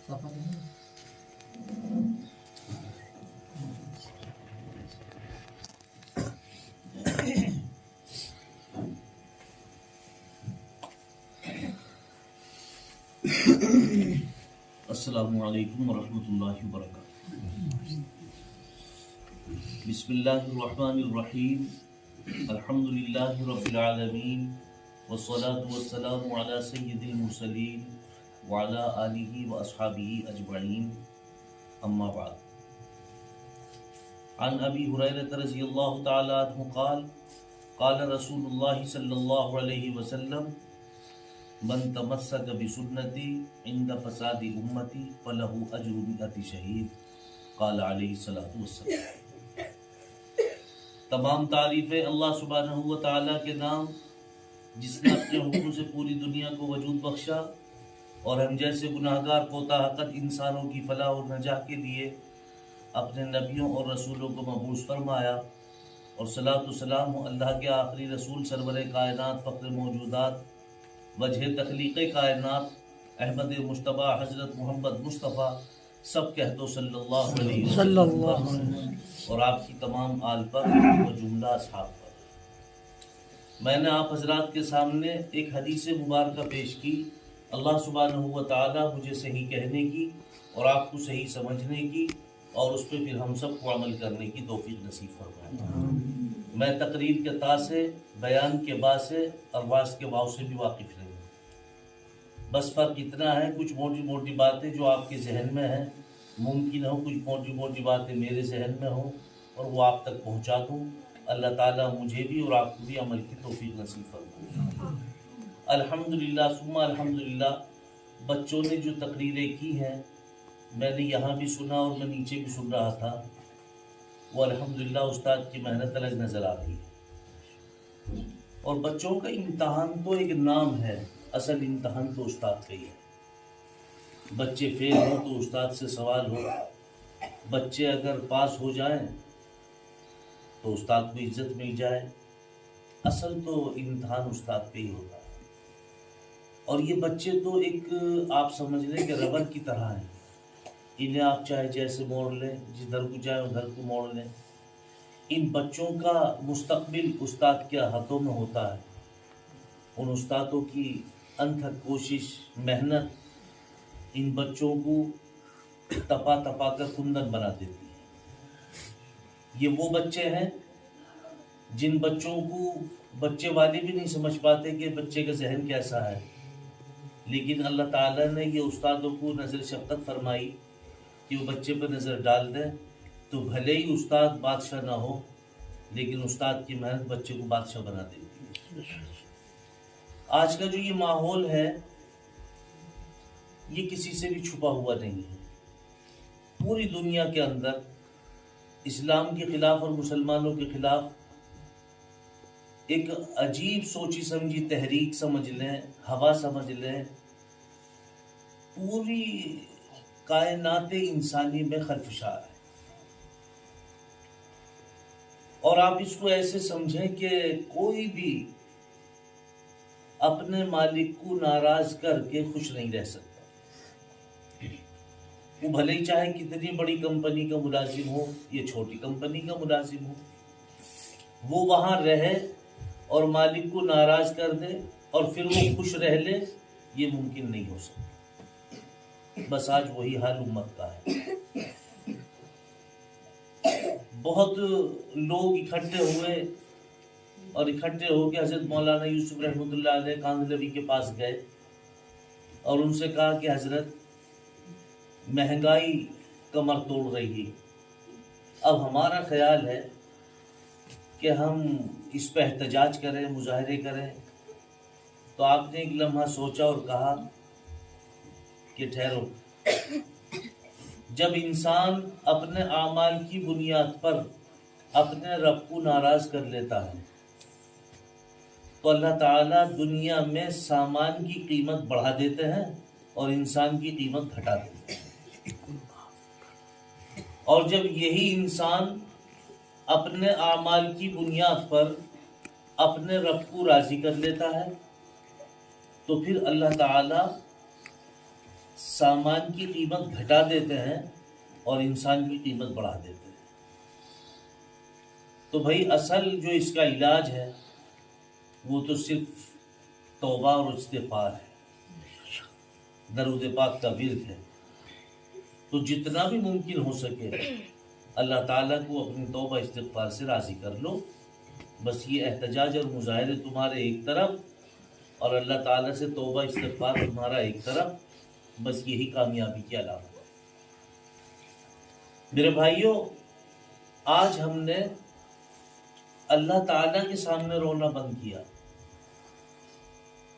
السلام علیکم ورحمۃ اللہ وبرکاتہ۔ بسم اللہ الرحمن الرحیم، الحمد للہ رب العالمین، والصلاة والسلام علی سید المرسلین وعلی آلہ واصحابہ اجمعین، اما بعد۔ عن ابی ہریرہ رضی اللہ تعالی عنہ قال قال رسول اللہ صلی اللہ علیہ وسلم من تمسک بسنتی عند فساد امتی فلہ اجر 100 شہید، قال علیہ الصلوۃ والسلام۔ تمام تعریفیں اللہ سبحانہ و تعالیٰ کے نام، جس نے اپنے حکم سے پوری دنیا کو وجود بخشا اور ہم جیسے گناہگار کوتا حقت انسانوں کی فلاح و نجات کے لیے اپنے نبیوں اور رسولوں کو مبعوث فرمایا، اور صلاۃ و سلام اللہ کے آخری رسول سرور کائنات فخر موجودات وجہ تخلیق کائنات احمد مجتبیٰ حضرت محمد مصطفیٰ سب کہہ دو صلی اللہ علیہ وسلم اور آپ کی تمام آل پر و جملہ اصحاب پر۔ میں نے آپ حضرات کے سامنے ایک حدیث مبارکہ پیش کی، اللہ سبحانہ و تعالیٰ مجھے صحیح کہنے کی اور آپ کو صحیح سمجھنے کی اور اس پہ پھر ہم سب کو عمل کرنے کی توفیق نصیب فرمائے۔ میں تقریر کے تا سے، بیان کے با سے اور واز کے واو سے بھی واقف نہیں ہوں، بس فرق اتنا ہے کچھ موٹی موٹی باتیں جو آپ کے ذہن میں ہیں، ممکن ہو کچھ موٹی موٹی باتیں میرے ذہن میں ہوں اور وہ آپ تک پہنچا دوں۔ اللہ تعالیٰ مجھے بھی اور آپ کو بھی عمل کی توفیق نصیب فرمائے۔ الحمدللہ ثم الحمدللہ، بچوں نے جو تقریریں کی ہیں میں نے یہاں بھی سنا اور میں نیچے بھی سن رہا تھا، وہ الحمدللہ استاد کی محنت الگ نظر آ رہی ہے۔ اور بچوں کا امتحان تو ایک نام ہے، اصل امتحان تو استاد کا ہی ہے۔ بچے فیل ہو تو استاد سے سوال ہو، بچے اگر پاس ہو جائیں تو استاد کو عزت مل جائے، اصل تو امتحان استاد پہ ہی ہوتا ہے۔ اور یہ بچے تو ایک آپ سمجھ لیں کہ ربر کی طرح ہیں، انہیں آپ چاہے جیسے موڑ لیں، جدھر کو چاہے ادھر کو موڑ لیں۔ ان بچوں کا مستقبل استاد کے ہاتھوں میں ہوتا ہے، ان استادوں کی انتھک کوشش محنت ان بچوں کو تپا تپا کر کندن بنا دیتی ہے۔ یہ وہ بچے ہیں جن بچوں کو بچے والے بھی نہیں سمجھ پاتے کہ بچے کا ذہن کیسا ہے، لیکن اللہ تعالیٰ نے یہ استادوں کو نظر شفقت فرمائی کہ وہ بچے پر نظر ڈال دیں، تو بھلے ہی استاد بادشاہ نہ ہو لیکن استاد کی محنت بچے کو بادشاہ بنا دیتی ہے۔ آج کا جو یہ ماحول ہے یہ کسی سے بھی چھپا ہوا نہیں ہے، پوری دنیا کے اندر اسلام کے خلاف اور مسلمانوں کے خلاف ایک عجیب سوچی سمجھی تحریک سمجھ لیں، ہوا سمجھ لیں، پوری کائنات انسانی میں خلفشار ہے۔ اور آپ اس کو ایسے سمجھیں کہ کوئی بھی اپنے مالک کو ناراض کر کے خوش نہیں رہ سکتا، وہ بھلے ہی چاہے کتنی بڑی کمپنی کا ملازم ہو یا چھوٹی کمپنی کا ملازم ہو، وہ وہاں رہے اور مالک کو ناراض کر دے اور پھر وہ خوش رہ لے، یہ ممکن نہیں ہو سکتا۔ بس آج وہی حال امت کا ہے۔ بہت لوگ اکٹھے ہوئے اور اکٹھے ہو کے حضرت مولانا یوسف رحمۃ اللہ علیہ کاندھلوی کے پاس گئے اور ان سے کہا کہ حضرت مہنگائی کمر توڑ رہی ہے، اب ہمارا خیال ہے کہ ہم اس پہ احتجاج کریں، مظاہرے کریں۔ تو آپ نے ایک لمحہ سوچا اور کہا کہ ٹھہرو، جب انسان اپنے اعمال کی بنیاد پر اپنے رب کو ناراض کر لیتا ہے تو اللہ تعالیٰ دنیا میں سامان کی قیمت بڑھا دیتے ہیں اور انسان کی قیمت گھٹا دیتے ہیں۔ اور جب یہی انسان اپنے اعمال کی بنیاد پر اپنے رب کو راضی کر لیتا ہے تو پھر اللہ تعالیٰ سامان کی قیمت گھٹا دیتے ہیں اور انسان کی قیمت بڑھا دیتے ہیں۔ تو بھائی اصل جو اس کا علاج ہے وہ تو صرف توبہ اور استغفار ہے، درود پاک کا ورد ہے۔ تو جتنا بھی ممکن ہو سکے اللہ تعالیٰ کو اپنی توبہ استغفار سے راضی کر لو۔ بس یہ احتجاج اور مظاہرے تمہارے ایک طرف اور اللہ تعالیٰ سے توبہ استغفار تمہارا ایک طرف، بس یہی کامیابی کی علامت ہے۔ میرے بھائیوں، آج ہم نے اللہ تعالیٰ کے سامنے رونا بند کیا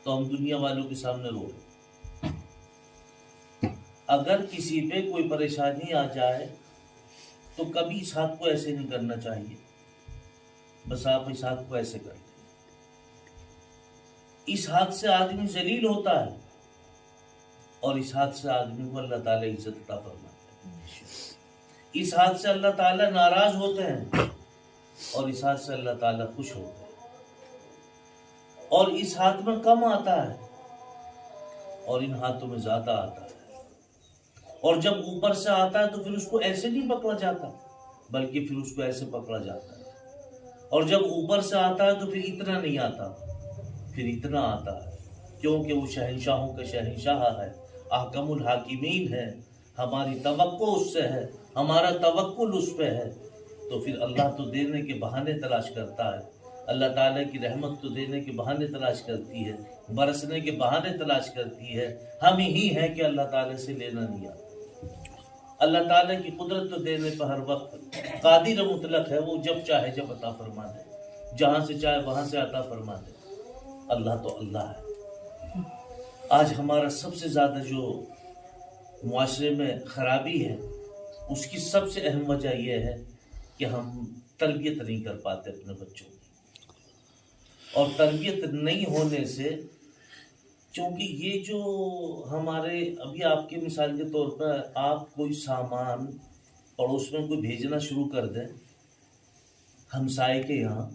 تو ہم دنیا والوں کے سامنے رو رہے۔ اگر کسی پہ کوئی پریشانی آ جائے تو کبھی اس ہاتھ کو ایسے نہیں کرنا چاہیے، بس آپ اس ہاتھ کو ایسے کر لیں۔ اس ہاتھ سے آدمی ذلیل ہوتا ہے اور اس ہاتھ سے آدمی کو اللہ تعالیٰ عزت عطا فرماتا ہے۔ اس ہاتھ سے اللہ تعالیٰ ناراض ہوتے ہیں اور اس ہاتھ سے اللہ تعالیٰ خوش ہوتے ہیں۔ اور اس ہاتھ میں کم آتا ہے اور ان ہاتھوں میں زیادہ آتا ہے۔ اور جب اوپر سے آتا ہے تو پھر اس کو ایسے نہیں پکڑا جاتا بلکہ پھر اس کو ایسے پکڑا جاتا ہے۔ اور جب اوپر سے آتا ہے تو پھر اتنا نہیں آتا، پھر اتنا آتا ہے، کیونکہ وہ شہنشاہوں کا شہنشاہ ہے، احکم الحاکمین ہے۔ ہماری توقع اس سے ہے، ہمارا توکل اس پہ ہے۔ تو پھر اللہ تو دینے کے بہانے تلاش کرتا ہے، اللہ تعالیٰ کی رحمت تو دینے کے بہانے تلاش کرتی ہے، برسنے کے بہانے تلاش کرتی ہے۔ ہم ہی ہیں کہ اللہ تعالیٰ سے لینا نہیں آتا۔ اللہ تعالیٰ کی قدرت تو دینے پر ہر وقت قادر مطلق ہے، وہ جب چاہے جب عطا فرما دے، جہاں سے چاہے وہاں سے عطا فرما دے۔ اللہ تو اللہ ہے۔ آج ہمارا سب سے زیادہ جو معاشرے میں خرابی ہے اس کی سب سے اہم وجہ یہ ہے کہ ہم تربیت نہیں کر پاتے اپنے بچوں کی، اور تربیت نہیں ہونے سے، کیونکہ یہ جو ہمارے ابھی آپ کے مثال کے طور پر آپ کوئی سامان پڑوس میں کوئی بھیجنا شروع کر دیں، ہمسائے کے یہاں،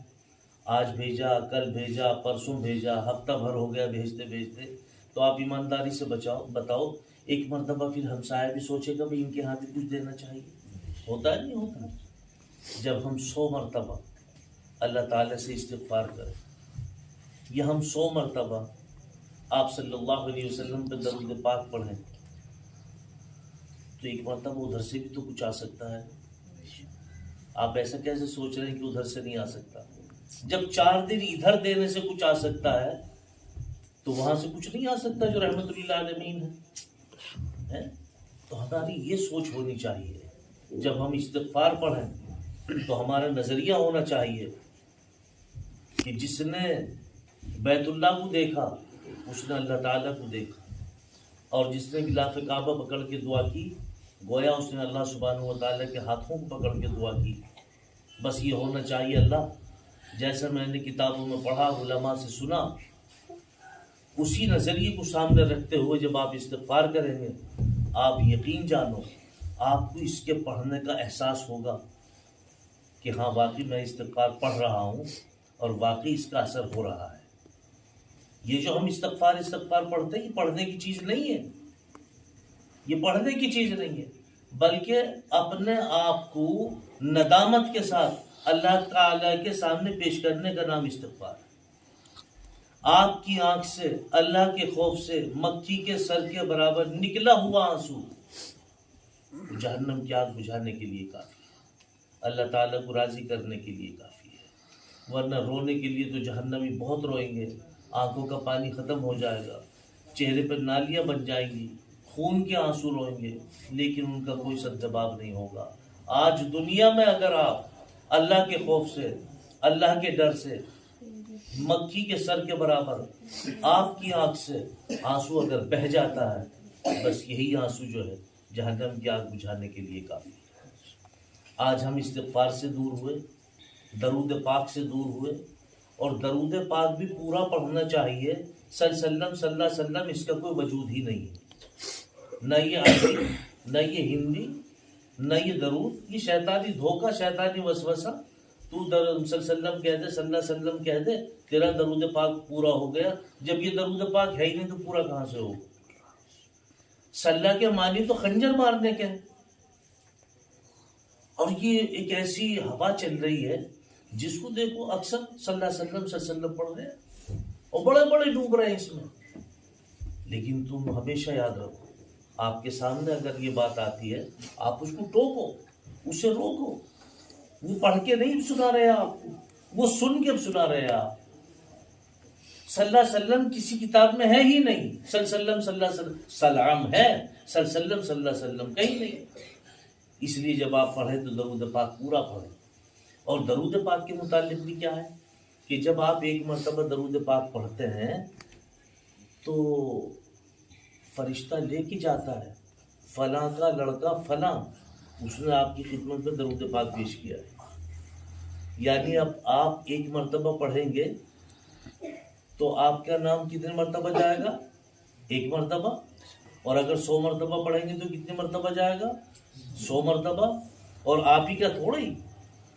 آج بھیجا، کل بھیجا، پرسوں بھیجا، ہفتہ بھر ہو گیا بھیجتے بھیجتے، تو آپ ایمانداری سے بتاؤ ایک مرتبہ پھر ہمسایہ بھی سوچے گا بھائی ان کے ہاتھ بھی کچھ دینا چاہیے؟ ہوتا ہے نہیں ہوتا؟ جب ہم 100 مرتبہ اللہ تعالیٰ سے استغفار کریں یا ہم 100 مرتبہ آپ صلی اللہ علیہ وسلم پہ درود پاک پڑھیں تو ایک مرتبہ ادھر سے بھی تو کچھ آ سکتا ہے۔ آپ ایسا کیسے سوچ رہے ہیں کہ ادھر سے نہیں آ سکتا؟ جب 4 دن ادھر دینے سے کچھ آ سکتا ہے تو وہاں سے کچھ نہیں آ سکتا جو رحمت للعالمین ہے۔ تو ہماری یہ سوچ ہونی چاہیے، جب ہم استغفار پڑھیں تو ہمارا نظریہ ہونا چاہیے کہ جس نے بیت اللہ کو دیکھا اس نے اللہ تعالیٰ کو دیکھا، اور جس نے غلاف کعبہ پکڑ کے دعا کی گویا اس نے اللہ سبحانہ و تعالیٰ کے ہاتھوں کو پکڑ کے دعا کی۔ بس یہ ہونا چاہیے اللہ، جیسا میں نے کتابوں میں پڑھا، علماء سے سنا، اسی نظریے کو سامنے رکھتے ہوئے جب آپ استغفار کریں گے، آپ یقین جانو آپ کو اس کے پڑھنے کا احساس ہوگا کہ ہاں واقعی میں استغفار پڑھ رہا ہوں اور واقعی اس کا اثر ہو رہا ہے۔ یہ جو ہم استغفار پڑھتے ہیں یہ پڑھنے کی چیز نہیں ہے، یہ پڑھنے کی چیز نہیں ہے، بلکہ اپنے آپ کو ندامت کے ساتھ اللہ تعالیٰ کے سامنے پیش کرنے کا نام استغفار ہے۔ آپ کی آنکھ سے اللہ کے خوف سے مکھی کے سر کے برابر نکلا ہوا آنسو جہنم کی آگ بجھانے کے لیے کافی ہے، اللہ تعالیٰ کو راضی کرنے کے لیے کافی ہے۔ ورنہ رونے کے لیے تو جہنمی بہت روئیں گے، آنکھوں کا پانی ختم ہو جائے گا، چہرے پر نالیاں بن جائیں گی، خون کے آنسو روئیں گے، لیکن ان کا کوئی سدجواب نہیں ہوگا۔ آج دنیا میں اگر آپ اللہ کے خوف سے، اللہ کے ڈر سے مکھی کے سر کے برابر آپ کی آنکھ سے آنسو اگر بہہ جاتا ہے، بس یہی آنسو جو ہے جہنم کی آگ بجھانے کے لیے کافی ہے۔ آج ہم استغفار سے دور ہوئے، درود پاک سے دور ہوئے، اور درود پاک بھی پورا پڑھنا چاہیے۔ صلی اللہ علیہ وسلم اس کا کوئی وجود ہی نہیں ہے، نہ یہ عربی، نہ یہ ہندی، نہ یہ درود، یہ شیطانی دھوکہ، شیطانی وسوسہ۔ تو صلی اللہ علیہ وسلم کہہ دے، صلی اللہ علیہ وسلم کہہ دے، تیرا درود پاک پورا ہو گیا۔ جب یہ درود پاک ہے ہی نہیں تو پورا کہاں سے ہوگا؟ صلہ کے معنی تو خنجر مارنے کے ہیں. اور یہ ایک ایسی ہوا چل رہی ہے جس کو دیکھو اکثر صلی اللہ علیہ وسلم پڑھ رہے ہیں اور بڑے بڑے ڈوب رہے ہیں اس میں. لیکن تم ہمیشہ یاد رکھو، آپ کے سامنے اگر یہ بات آتی ہے آپ اس کو ٹوکو، اسے روکو. وہ پڑھ کے نہیں سنا رہے آپ کو، وہ سن کے سنا رہے آپ. صلی اللہ علیہ وسلم کسی کتاب میں ہے ہی نہیں. صلی اللہ علیہ وسلم سلام ہے، صلی اللہ علیہ وسلم کہیں نہیں. اس لیے جب آپ پڑھیں تو درود پاک پورا پڑھیں. اور درود پاک کے متعلق بھی کیا ہے کہ جب آپ ایک مرتبہ درود پاک پڑھتے ہیں تو فرشتہ لے کے جاتا ہے، فلاں کا لڑکا فلاں اس نے آپ کی خدمت میں درود پاک پیش کیا ہے. یعنی اب آپ ایک مرتبہ پڑھیں گے تو آپ کا نام کتنے مرتبہ جائے گا؟ ایک مرتبہ. اور اگر 100 مرتبہ پڑھیں گے تو کتنے مرتبہ جائے گا؟ 100 مرتبہ. اور آپ ہی کا تھوڑا ہی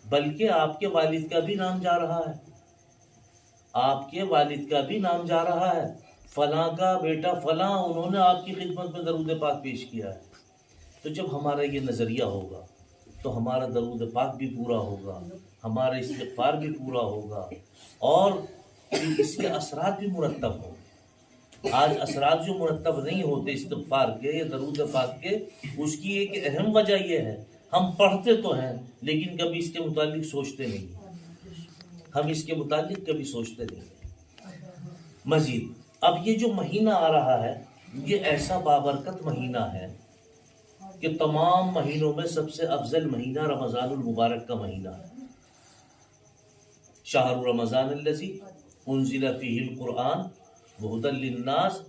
بلکہ آپ کے والد کا بھی نام جا رہا ہے. آپ کے والد کا بھی نام جا رہا ہے، فلاں کا بیٹا فلاں انہوں نے آپ کی خدمت میں درود پاک پیش کیا ہے. تو جب ہمارا یہ نظریہ ہوگا تو ہمارا درود پاک بھی پورا ہوگا، ہمارا استغفار بھی پورا ہوگا اور اس کے اثرات بھی مرتب ہوں. آج اثرات جو مرتب نہیں ہوتے استغفار کے یا درود پاک کے، اس کی ایک اہم وجہ یہ ہے ہم پڑھتے تو ہیں لیکن کبھی اس کے متعلق سوچتے نہیں. ہم اس کے متعلق کبھی سوچتے نہیں. مزید اب یہ جو مہینہ آ رہا ہے یہ ایسا بابرکت مہینہ ہے کہ تمام مہینوں میں سب سے افضل مہینہ رمضان المبارک کا مہینہ ہے. شہر رمضان الذی انزل فیہ القرآن وہدی للناس،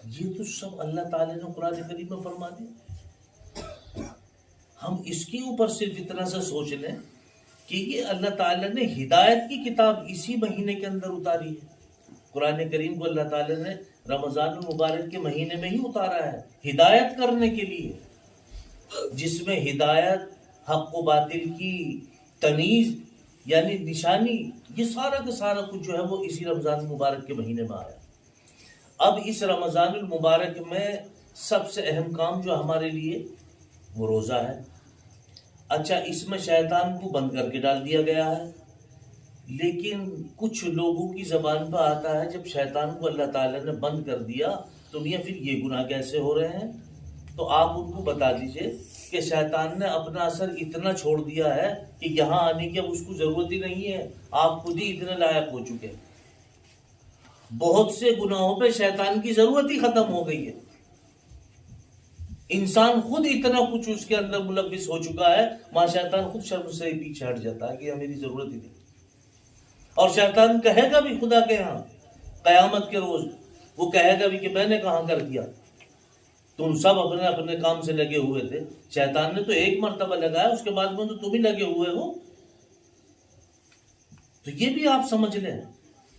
یہ تو سب اللہ تعالیٰ نے قرآن کریم میں فرما دیا. ہم اس کے اوپر صرف اتنا سا سوچ لیں کہ یہ اللہ تعالیٰ نے ہدایت کی کتاب اسی مہینے کے اندر اتاری ہے. قرآن کریم کو اللہ تعالیٰ نے رمضان المبارک کے مہینے میں ہی اتارا ہے ہدایت کرنے کے لیے، جس میں ہدایت، حق و باطل کی تمیز یعنی نشانی، یہ سارا کا سارا کچھ جو ہے وہ اسی رمضان المبارک کے مہینے میں آیا. اب اس رمضان المبارک میں سب سے اہم کام جو ہمارے لیے وہ روزہ ہے. اچھا، اس میں شیطان کو بند کر کے ڈال دیا گیا ہے، لیکن کچھ لوگوں کی زبان پہ آتا ہے جب شیطان کو اللہ تعالیٰ نے بند کر دیا تو میاں پھر یہ گناہ کیسے ہو رہے ہیں؟ تو آپ ان کو بتا دیجئے کہ شیطان نے اپنا اثر اتنا چھوڑ دیا ہے کہ یہاں آنے کی اب اس کو ضرورت ہی نہیں ہے، آپ خود ہی اتنے لائق ہو چکے. بہت سے گناہوں پہ شیطان کی ضرورت ہی ختم ہو گئی ہے. انسان خود اتنا کچھ اس کے اندر ملوث ہو چکا ہے، وہاں شیطان خود شرم سے پیچھے ہٹ جاتا ہے کہ یہ میری ضرورت ہی نہیں. اور شیطان کہے گا بھی خدا کے ہاں قیامت کے روز، وہ کہے گا بھی کہ میں نے کہاں کر دیا، تم سب اپنے اپنے کام سے لگے ہوئے تھے. شیطان نے تو ایک مرتبہ لگایا، اس کے بعد میں تو تم ہی لگے ہوئے ہو. تو یہ بھی آپ سمجھ لیں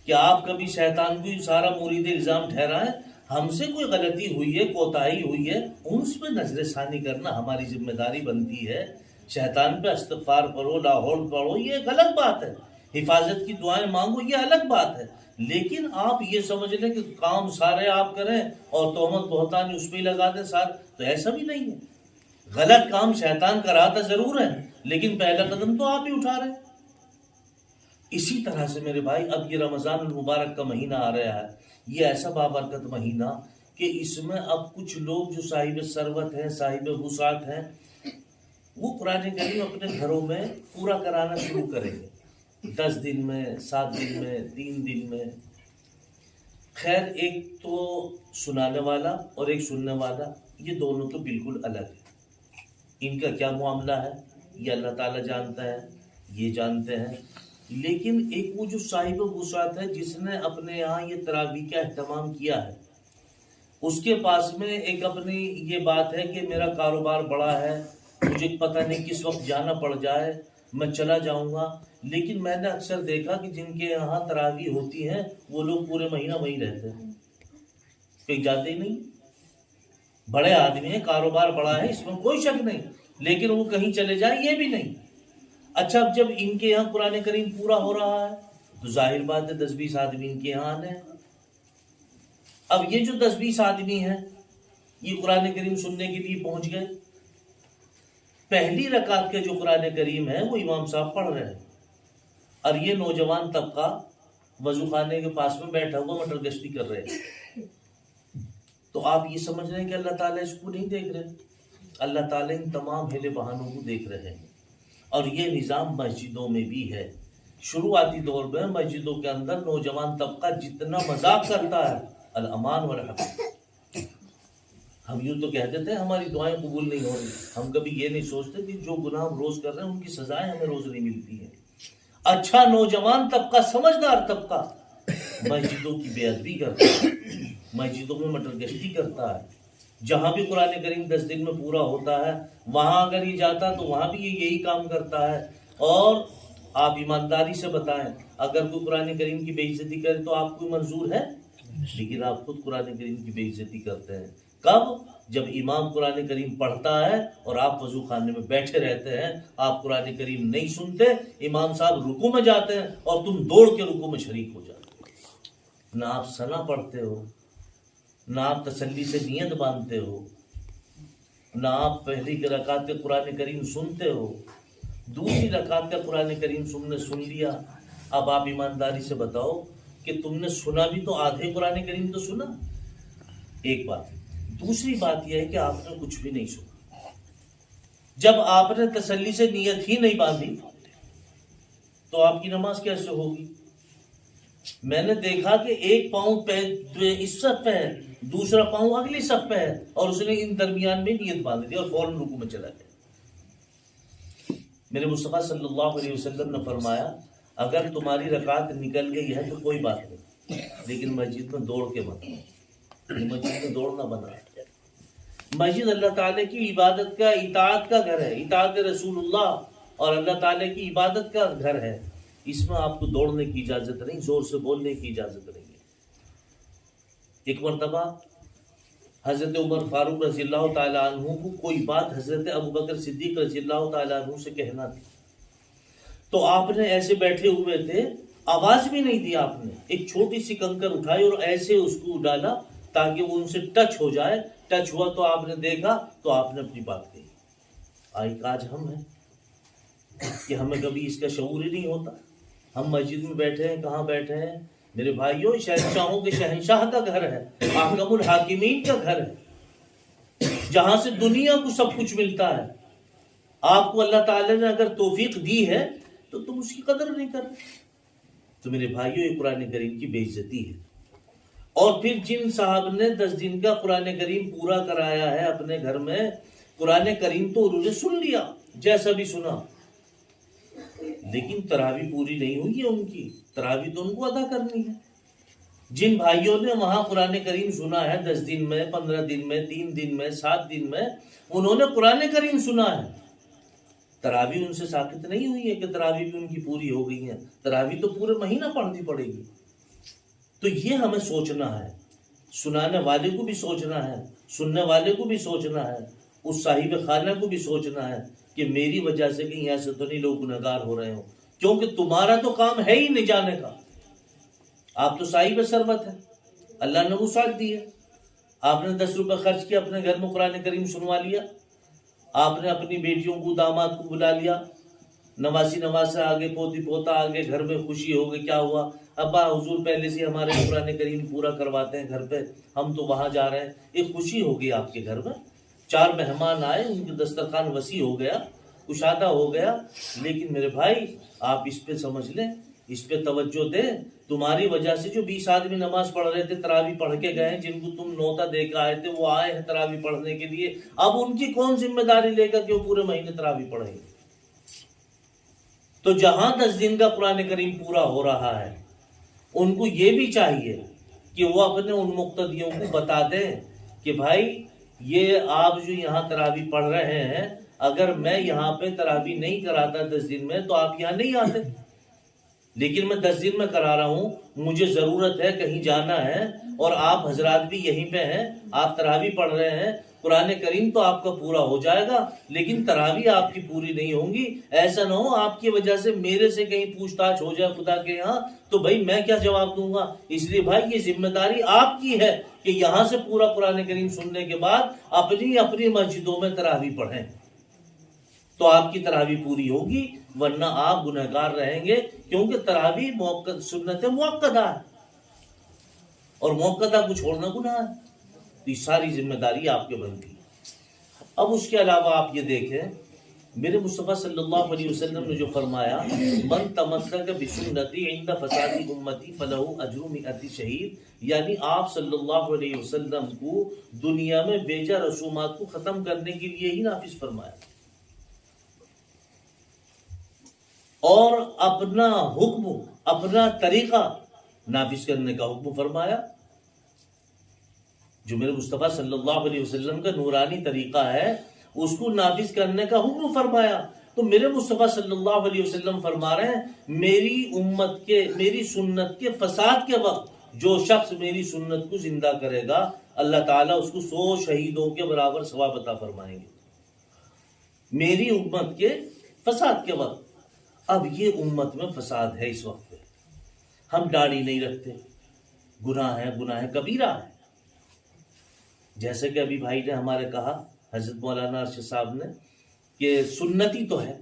کہ آپ کبھی شیطان کو سارا مرید الزام ٹھہرائیں. ہم سے کوئی غلطی ہوئی ہے، کوتاہی ہوئی ہے، اس پہ نظر ثانی کرنا ہماری ذمہ داری بنتی ہے. شیطان پہ استغفار پڑھو، لاہور پڑھو، یہ ایک الگ بات ہے. حفاظت کی دعائیں مانگو، یہ الگ بات ہے. لیکن آپ یہ سمجھ لیں کہ کام سارے آپ کریں اور تہمت بہتانی اس پہ ہی لگا دیں سارے، تو ایسا بھی نہیں ہے. غلط کام شیطان کراتا ضرور ہے لیکن پہلا قدم تو آپ ہی اٹھا رہے ہیں. اسی طرح سے میرے بھائی اب یہ رمضان المبارک کا مہینہ آ رہا ہے، یہ ایسا بابرکت مہینہ کہ اس میں اب کچھ لوگ جو صاحب ثروت ہیں، صاحب وسعت ہیں، وہ قرآن کریم اپنے گھروں میں پورا کرانا شروع کریں گے. 10 دن میں، 7 دن میں، 3 دن میں. خیر، ایک تو سنانے والا اور ایک سننے والا، یہ دونوں تو بالکل الگ ہیں. ان کا کیا معاملہ ہے یہ اللہ تعالیٰ جانتا ہے، یہ جانتے ہیں. لیکن ایک وہ جو صاحب وسعت ہے جس نے اپنے یہاں یہ تراویح کا اہتمام کیا ہے، اس کے پاس میں ایک اپنی یہ بات ہے کہ میرا کاروبار بڑا ہے، مجھے پتہ نہیں کس وقت جانا پڑ جائے، میں چلا جاؤں گا. لیکن میں نے اکثر دیکھا کہ جن کے یہاں تراویح ہوتی ہیں وہ لوگ پورے مہینہ وہیں رہتے ہیں، کہیں جاتے ہی نہیں. بڑے آدمی ہیں، کاروبار بڑا ہے، اس میں کوئی شک نہیں، لیکن وہ کہیں چلے جائیں یہ بھی نہیں. اچھا، اب جب ان کے یہاں قرآن کریم پورا ہو رہا ہے تو ظاہر بات ہے 10-20 آدمی ان کے یہاں آنے ہیں. اب یہ جو 10-20 آدمی ہیں یہ قرآن کریم سننے کے لیے پہنچ گئے. پہلی رکعت کے جو قرآن کریم ہے وہ امام صاحب پڑھ رہے ہیں اور یہ نوجوان طبقہ وضو خانے کے پاس میں بیٹھا ہوا مٹر گشتی کر رہے ہیں. تو آپ یہ سمجھ رہے ہیں کہ اللہ تعالیٰ اس کو نہیں دیکھ رہے. اللہ تعالیٰ ان تمام ہیلے بہانوں کو دیکھ رہے ہیں. اور یہ نظام مسجدوں میں بھی ہے. شروعاتی دور میں مسجدوں کے اندر نوجوان طبقہ جتنا مذاق کرتا ہے الامان والحق. ہم یوں تو کہہ دیتے ہیں ہماری دعائیں قبول نہیں ہو رہی. ہم کبھی یہ نہیں سوچتے کہ جو گناہ ہم روز کر رہے ہیں ان کی سزائیں ہمیں روز نہیں ملتی ہیں. اچھا نوجوان طبقہ، سمجھدار طبقہ مسجدوں کی بے ادبی کرتا ہے، مسجدوں میں مٹر گشتی کرتا ہے. جہاں بھی قرآن کریم 10 دن میں پورا ہوتا ہے وہاں اگر یہ جاتا تو وہاں بھی یہ یہی کام کرتا ہے. اور آپ ایمانداری سے بتائیں اگر کوئی قرآن کریم کی بے عزتی کرے تو آپ کو منظور ہے؟ لیکن آپ خود قرآن کریم کی بے عزتی کرتے ہیں. کب؟ جب امام قرآن کریم پڑھتا ہے اور آپ وضو خانے میں بیٹھے رہتے ہیں، آپ قرآن کریم نہیں سنتے، امام صاحب رکوع میں جاتے ہیں اور تم دوڑ کے رکوع میں شریک ہو جاتے ہو. نہ آپ ثنا پڑھتے ہو، نہ آپ تسلی سے نیت باندھتے ہو، نہ آپ پہلی رکعت کے قرآن کریم سنتے ہو. دوسری رکعت کا قرآن کریم سن لیا. اب آپ ایمانداری سے بتاؤ کہ تم نے سنا بھی تو آدھے قرآن کریم تو سنا. ایک بات. دوسری بات یہ ہے کہ آپ نے کچھ بھی نہیں سنا. جب آپ نے تسلی سے نیت ہی نہیں باندھی تو آپ کی نماز کیسے ہوگی؟ میں نے دیکھا کہ ایک پاؤں اس صف پہ ہے، دوسرا پاؤں اگلی صف پہ ہے اور اس نے ان درمیان میں نیت باندھ دی اور فوراً رکوع میں چلا گیا. میرے مصطفیٰ صلی اللہ علیہ وسلم نے فرمایا اگر تمہاری رکعت نکل گئی ہے تو کوئی بات نہیں، لیکن مسجد میں دوڑ کے مت. مسجد میں دوڑنا بنا. مسجد اللہ تعالیٰ کی عبادت کا، اطاعت کا گھر ہے، اطاعت رسول اللہ اور اللہ تعالیٰ کی عبادت کا گھر ہے. اس میں آپ کو دوڑنے کی اجازت نہیں، زور سے بولنے کی اجازت نہیں ہے. ایک مرتبہ حضرت عمر فاروق رضی اللہ تعالیٰ عنہ کو کوئی بات حضرت ابوبکر صدیق رضی اللہ تعالیٰ عنہ سے کہنا تھی. تو آپ نے ایسے بیٹھے ہوئے تھے، آواز بھی نہیں دی. آپ نے ایک چھوٹی سی کنکر اٹھائی اور ایسے اس کو ڈالا تاکہ وہ ان سے ٹچ ہو جائے. ٹچ ہوا تو آپ نے دیکھا تو آپ نے اپنی بات کہی. آج ہم ہیں کہ ہمیں کبھی اس کا شعور ہی نہیں ہوتا. ہم مسجد میں بیٹھے ہیں، کہاں بیٹھے ہیں میرے بھائیوں؟ شہنشاہوں کے شہنشاہ کا گھر ہے، احکم الحاکمین کا گھر ہے، جہاں سے دنیا کو سب کچھ ملتا ہے. آپ کو اللہ تعالیٰ نے اگر توفیق دی ہے تو تم اس کی قدر نہیں کر رہے. تو میرے بھائیوں یہ قرآن کریم کی بے عزتی ہے. اور پھر جن صاحب نے 10 دن کا قرآن کریم پورا کرایا ہے اپنے گھر میں، قرآن کریم تو انہوں نے سن لیا جیسا بھی سنا، لیکن تراویح پوری نہیں ہوئی ہے ان کی. تراویح تو ان کو ادا کرنی ہے. جن بھائیوں نے وہاں قرآن کریم سنا ہے 10 دن میں، 15 دن میں، 3 دن میں، 7 دن میں، انہوں نے قرآن کریم سنا ہے. تراویح ان سے ثابت نہیں ہوئی ہے کہ تراویح بھی ان کی پوری ہو گئی ہیں. تراویح تو پورے مہینہ پڑھنی پڑے گی. تو یہ ہمیں سوچنا ہے، سنانے والے کو بھی سوچنا ہے، سننے والے کو بھی سوچنا ہے، اس صاحب خانہ کو بھی سوچنا ہے کہ میری وجہ سے کہیں ایسے تو نہیں لوگ گنہگار ہو رہے ہوں. کیونکہ تمہارا تو کام ہے ہی نہیں جانے کا. آپ تو صاحب ثروت ہے، اللہ نے وسعت دی ہے. آپ نے 10 روپے خرچ کیا، اپنے گھر میں قرآن کریم سنوا لیا. آپ نے اپنی بیٹیوں کو، داماد کو بلا لیا، نواسی نواسا آگے، پوتی پوتا آگے، گھر میں خوشی ہو گئی. کیا ہوا؟ ابا حضور پہلے سے ہمارے قرآن کریم پورا کرواتے ہیں گھر پہ، ہم تو وہاں جا رہے ہیں. ایک خوشی ہو گئی آپ کے گھر میں. 4 مہمان آئے، ان کے دسترخوان وسیع ہو گیا، کشادہ ہو گیا. لیکن میرے بھائی آپ اس پہ سمجھ لیں، اس پہ توجہ دیں. تمہاری وجہ سے جو 20 آدمی نماز پڑھ رہے تھے، تراویح پڑھ کے گئے، جن کو تم نوتا دے کے آئے تھے، وہ آئے ہیں تراویح پڑھنے کے لیے. اب ان کی کون ذمہ داری لے گا کہ وہ پورے مہینے تراویح پڑھیں گے؟ تو جہاں 10 دن کا قرآن کریم پورا ہو رہا ہے، ان کو یہ بھی چاہیے کہ وہ اپنے ان مقتدیوں کو بتا دیں کہ بھائی یہ آپ جو یہاں تراویح پڑھ رہے ہیں، اگر میں یہاں پہ تراویح نہیں کراتا 10 دن میں تو آپ یہاں نہیں آتے. لیکن میں 10 دن میں کرا رہا ہوں، مجھے ضرورت ہے، کہیں جانا ہے، اور آپ حضرات بھی یہیں پہ ہیں، آپ تراویح پڑھ رہے ہیں، قرآن کریم تو آپ کا پورا ہو جائے گا لیکن تراویح آپ کی پوری نہیں ہوں گی۔ ایسا نہ ہو آپ کی وجہ سے میرے سے کہیں پوچھ تاچھ ہو جائے خدا کے یہاں، تو بھائی میں کیا جواب دوں گا؟ اس لیے بھائی یہ ذمہ داری آپ کی ہے کہ یہاں سے پورا قرآن کریم سننے کے بعد اپنی اپنی مسجدوں میں تراویح پڑھیں، تو آپ کی تراویح پوری ہوگی، ورنہ آپ گنہگار رہیں گے، کیونکہ تراویح موقع سنت موقدہ ہے، اور موقدہ کو چھوڑنا گناہ ہے، تو یہ ساری ذمہ داری آپ کے بنتی ہے۔ اب اس کے علاوہ آپ یہ دیکھیں، میرے مصطفیٰ صلی اللہ علیہ وسلم نے جو فرمایا، من تمسک بسنتی عند فساد امتی فلہ اجر 100 شہید، یعنی آپ صلی اللہ علیہ وسلم کو دنیا میں بیجا رسومات کو ختم کرنے کے لیے ہی نافذ فرمایا، اور اپنا حکم، اپنا طریقہ نافذ کرنے کا حکم فرمایا، جو میرے مصطفیٰ صلی اللہ علیہ وسلم کا نورانی طریقہ ہے اس کو نافذ کرنے کا حکم فرمایا۔ تو میرے مصطفیٰ صلی اللہ علیہ وسلم فرما رہے ہیں، میری امت کے، میری سنت کے فساد کے وقت جو شخص میری سنت کو زندہ کرے گا، اللہ تعالیٰ اس کو 100 شہیدوں کے برابر ثواب عطا فرمائیں گے، میری امت کے فساد کے وقت۔ اب یہ امت میں فساد ہے اس وقت پہ، ہم داڑھی نہیں رکھتے، گناہ ہے، گناہ کبیرہ ہے، جیسے کہ ابھی بھائی نے ہمارے کہا، حضرت مولانا ارشد صاحب نے، کہ سنتی تو ہے،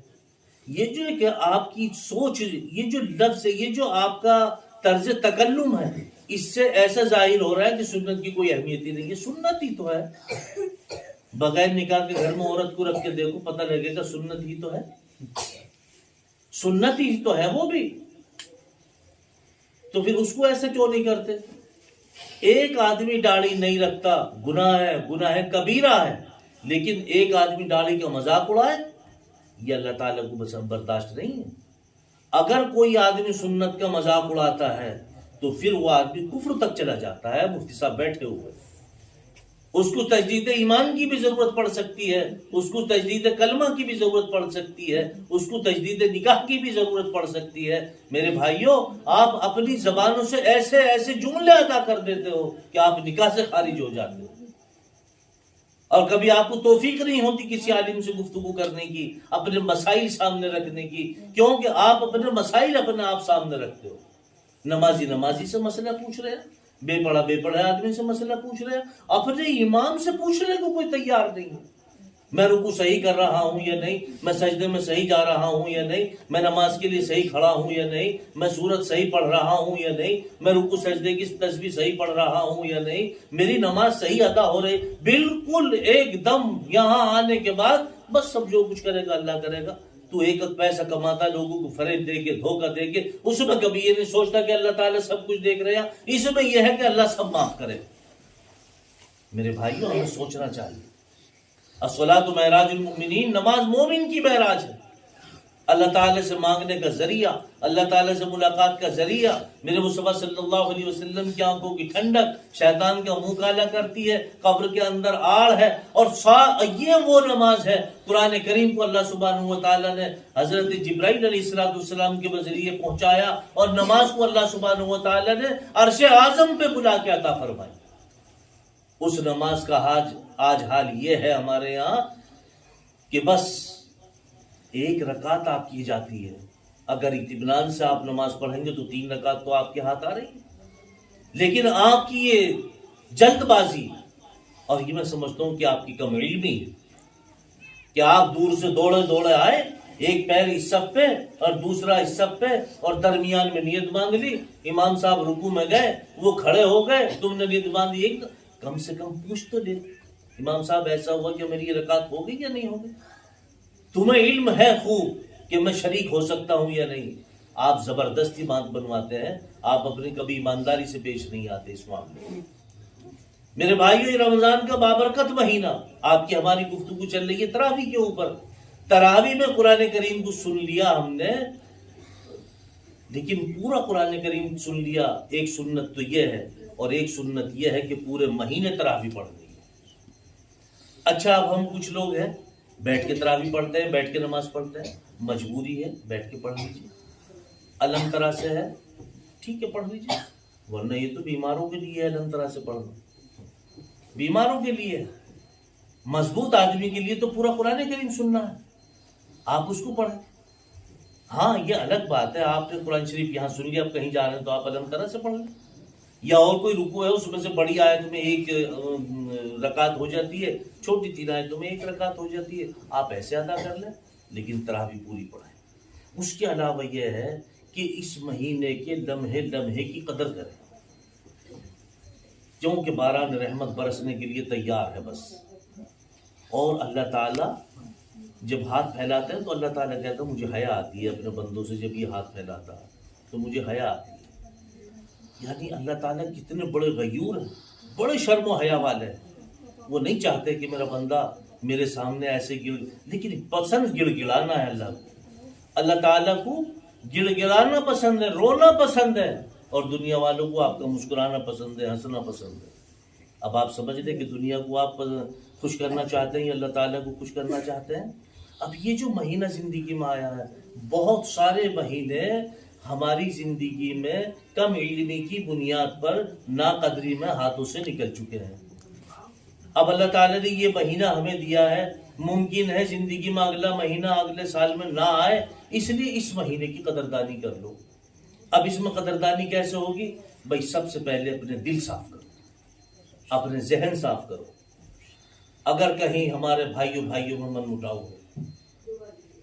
یہ جو ہے کہ آپ کی سوچ، یہ جو لفظ ہے، یہ جو آپ کا طرز تکلم ہے، اس سے ایسا ظاہر ہو رہا ہے کہ سنت کی کوئی اہمیت ہی نہیں ہے۔ سنت ہی تو ہے، بغیر نکاح کے گھر میں عورت کو رکھ کے دیکھو، پتہ لگے گا سنت ہی تو ہے، سنت ہی تو ہے وہ بھی، تو پھر اس کو ایسے کیوں نہیں کرتے؟ ایک آدمی داڑھی نہیں رکھتا، گناہ ہے، گناہ کبیرہ ہے، لیکن ایک آدمی داڑھی کا مذاق اڑائے، یہ اللہ تعالیٰ کو بس برداشت نہیں ہے۔ اگر کوئی آدمی سنت کا مذاق اڑاتا ہے تو پھر وہ آدمی کفر تک چلا جاتا ہے۔ مفتی صاحب بیٹھے ہوئے، اس کو تجدید ایمان کی بھی ضرورت پڑ سکتی ہے، اس کو تجدید کلمہ کی بھی ضرورت پڑ سکتی ہے، اس کو تجدید نکاح کی بھی ضرورت پڑ سکتی ہے۔ میرے بھائیوں، آپ اپنی زبانوں سے ایسے ایسے جملے ادا کر دیتے ہو کہ آپ نکاح سے خارج ہو جاتے ہو، اور کبھی آپ کو توفیق نہیں ہوتی کسی عالم سے گفتگو کرنے کی، اپنے مسائل سامنے رکھنے کی، کیونکہ آپ اپنے مسائل اپنے آپ سامنے رکھتے ہو۔ نمازی نمازی سے مسئلہ پوچھ رہے ہیں، بے پڑھا آدمی سے مسئلہ پوچھ رہے ہیں، اپنے امام سے پوچھنے کو کوئی تیار نہیں ہے۔ میں رکوع صحیح کر رہا ہوں یا نہیں، میں سجدے میں صحیح جا رہا ہوں یا نہیں، میں نماز کے لیے صحیح کھڑا ہوں یا نہیں، میں سورت صحیح پڑھ رہا ہوں یا نہیں، میں رکوع سجدے کی تسبیح صحیح پڑھ رہا ہوں یا نہیں، میری نماز صحیح ادا ہو رہی، بالکل ایک دم یہاں آنے کے بعد بس سب جو کچھ کرے گا اللہ کرے گا۔ تو ایک پیسہ کماتا، لوگوں کو فریب دے کے، دھوکہ دے کے، اس میں کبھی یہ نہیں سوچتا کہ اللہ تعالیٰ سب کچھ دیکھ رہے ہیں، اس میں یہ ہے کہ اللہ سب معاف کرے۔ میرے بھائیوں، ہمیں سوچنا چاہیے، الصلاۃ معراج المؤمنین، نماز مومن کی معراج ہے، اللہ تعالیٰ سے مانگنے کا ذریعہ، اللہ تعالیٰ سے ملاقات کا ذریعہ۔ میرے مصطفیٰ صلی اللہ علیہ وسلم کی آنکھوں کی ٹھنڈک شیطان کا منہ کالا کرتی ہے، قبر کے اندر آڑ ہے، اور یہ وہ نماز ہے، قرآن کریم کو اللہ سبحانہ و تعالیٰ نے حضرت جبرائیل علیہ السلام کے ذریعے پہنچایا، اور نماز کو اللہ سبحانہ و تعالیٰ نے عرش اعظم پہ بلا کے عطا فرمائی۔ اس نماز کا آج حال یہ ہے ہمارے یہاں کہ بس ایک رکعت آپ کی جاتی ہے، اگر اطمینان سے آپ نماز پڑھیں گے تو 3 رکعت تو آپ کے ہاتھ آ رہی ہے، لیکن آپ کی یہ جلد بازی، اور یہ میں سمجھتا ہوں کہ آپ کی کم علمی ہے، کہ آپ دور سے دوڑے آئے، ایک پیر اس صف پہ اور دوسرا اس صف پہ، اور درمیان میں نیت مانگ لی، امام صاحب رکوع میں گئے، وہ کھڑے ہو گئے، تم نے نیت باندھی، ایک کم سے کم پوچھ تو لے، امام صاحب ایسا ہوا کہ میری یہ رکعت ہو گئی یا نہیں ہو گئی؟ تمہیں علم ہے خوب کہ میں شریک ہو سکتا ہوں یا نہیں، آپ زبردستی بات بنواتے ہیں، آپ اپنی کبھی ایمانداری سے پیش نہیں آتے اس معاملے میں۔ میرے بھائیو، یہ رمضان کا بابرکت مہینہ، آپ کی ہماری گفتگو چل رہی ہے تراویح کے اوپر۔ تراویح میں قرآن کریم کو سن لیا ہم نے، لیکن پورا قرآن کریم سن لیا، ایک سنت تو یہ ہے، اور ایک سنت یہ ہے کہ پورے مہینے تراویح پڑھ رہی ہے۔ اچھا، اب ہم کچھ لوگ ہیں بیٹھ کے تراویح پڑھتے ہیں، بیٹھ کے نماز پڑھتے ہیں، مجبوری ہے بیٹھ کے پڑھ لیجیے۔ الم ترا سے ہے، ٹھیک ہے پڑھ لیجیے، ورنہ یہ تو بیماروں کے لیے ہے، الم ترا سے پڑھنا بیماروں کے لیے ہے، مضبوط آدمی کے لیے تو پورا قرآن کریم سننا ہے، آپ اس کو پڑھیں۔ ہاں یہ الگ بات ہے، آپ نے قرآن شریف یہاں سن لیا، اب کہیں جا رہے ہیں تو آپ الم ترا سے پڑھ لیں، یا اور کوئی رکوع ہے اس میں سے بڑی آیت میں ایک رکعت ہو جاتی ہے، چھوٹی 3 آیتوں میں 1 رکعت ہو جاتی ہے، آپ ایسے ادا کر لیں، لیکن تراویح پوری پڑھیں۔ اس کے علاوہ یہ ہے کہ اس مہینے کے لمحے لمحے کی قدر کریں، کیونکہ باران رحمت برسنے کے لیے تیار ہے بس، اور اللہ تعالیٰ جب ہاتھ پھیلاتے ہیں تو اللہ تعالیٰ کہتا ہے مجھے حیا آتی ہے اپنے بندوں سے، جب یہ ہاتھ پھیلاتا ہے تو مجھے حیا آتی ہے۔ یعنی اللہ تعالیٰ کتنے بڑے غیور ہیں، بڑے شرم و حیا والے ہیں، وہ نہیں چاہتے کہ میرا بندہ میرے سامنے ایسے لیکن پسند گڑ گڑانا ہے اللہ کو، اللہ تعالیٰ کو گڑ گڑانا پسند ہے، رونا پسند ہے، اور دنیا والوں کو آپ کا مسکرانا پسند ہے، ہنسنا پسند ہے۔ اب آپ سمجھ لیں کہ دنیا کو آپ خوش کرنا چاہتے ہیں یا اللہ تعالیٰ کو خوش کرنا چاہتے ہیں۔ اب یہ جو مہینہ زندگی میں آیا ہے، بہت سارے مہینے ہماری زندگی میں کم علمی کی بنیاد پر ناقدری میں ہاتھوں سے نکل چکے ہیں۔ اب اللہ تعالیٰ نے یہ مہینہ ہمیں دیا ہے، ممکن ہے زندگی میں اگلا مہینہ اگلے سال میں نہ آئے، اس لیے اس مہینے کی قدردانی کر لو۔ اب اس میں قدردانی کیسے ہوگی؟ بھائی سب سے پہلے اپنے دل صاف کرو، اپنے ذہن صاف کرو۔ اگر کہیں ہمارے بھائیوں میں من مٹاؤ ہو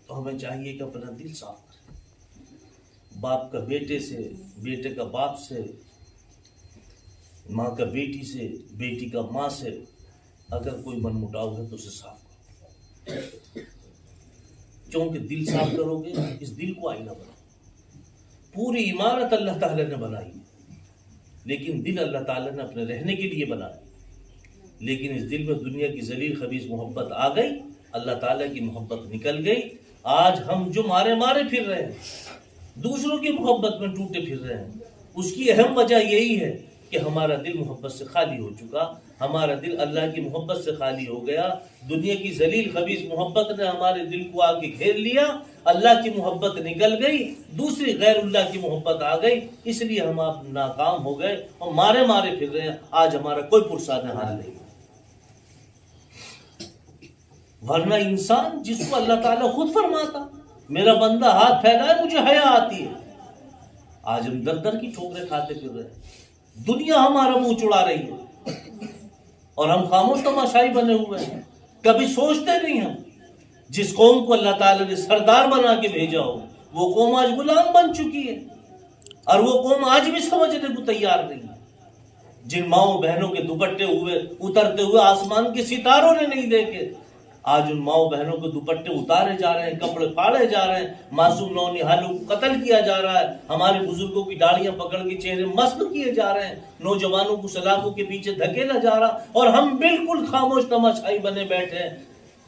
تو ہمیں چاہیے کہ اپنا دل صاف کریں، باپ کا بیٹے سے، بیٹے کا باپ سے، ماں کا بیٹی سے، بیٹی کا ماں سے اگر کوئی من مٹاؤ ہے تو اسے صاف کرو، کیونکہ دل صاف کرو گے، اس دل کو آئینہ بناؤ۔ پوری عمارت اللہ تعالیٰ نے بنائی، لیکن دل اللہ تعالیٰ نے اپنے رہنے کے لیے بنایا، لیکن اس دل میں دنیا کی ذلیل خبیث محبت آ گئی، اللہ تعالیٰ کی محبت نکل گئی۔ آج ہم جو مارے پھر رہے ہیں، دوسروں کی محبت میں ٹوٹے پھر رہے ہیں، اس کی اہم وجہ یہی ہے کہ ہمارا دل محبت سے خالی ہو چکا، ہمارا دل اللہ کی محبت سے خالی ہو گیا، دنیا کی ذلیل خبیث محبت نے ہمارے دل کو آ کے گھیر لیا، اللہ کی محبت نکل گئی، دوسری غیر اللہ کی محبت آ گئی، اس لیے ہم آپ ناکام ہو گئے اور مارے پھر رہے ہیں۔ آج ہمارا کوئی پرسان حال نہیں، ورنہ انسان جس کو اللہ تعالیٰ خود فرماتا میرا بندہ ہاتھ پھیلائے مجھے حیا آتی ہے، آج ہم در کی ٹھوکریں کھاتے پھر رہے ہیں، دنیا ہمارا منہ چڑا رہی ہے اور ہم خاموش تماشائی بنے ہوئے ہیں۔ کبھی سوچتے نہیں ہم، جس قوم کو اللہ تعالیٰ نے سردار بنا کے بھیجا ہو وہ قوم آج غلام بن چکی ہے، اور وہ قوم آج بھی سمجھنے کو تیار نہیں ہے۔ جن ماؤں بہنوں کے دوپٹے اترتے ہوئے آسمان کے ستاروں نے نہیں دیکھے، آج ان ماؤں بہنوں کے دوپٹے اتارے جا رہے ہیں، کپڑے پھاڑے جا رہے ہیں، معصوم نونہالوں کو قتل کیا جا رہا ہے، ہمارے بزرگوں کی داڑیاں پکڑ کے چہرے مسخ کیے جا رہے ہیں، نوجوانوں کو سلاخوں کے پیچھے دھکیلا جا رہا، اور ہم بالکل خاموش تماشائی بنے بیٹھے ہیں۔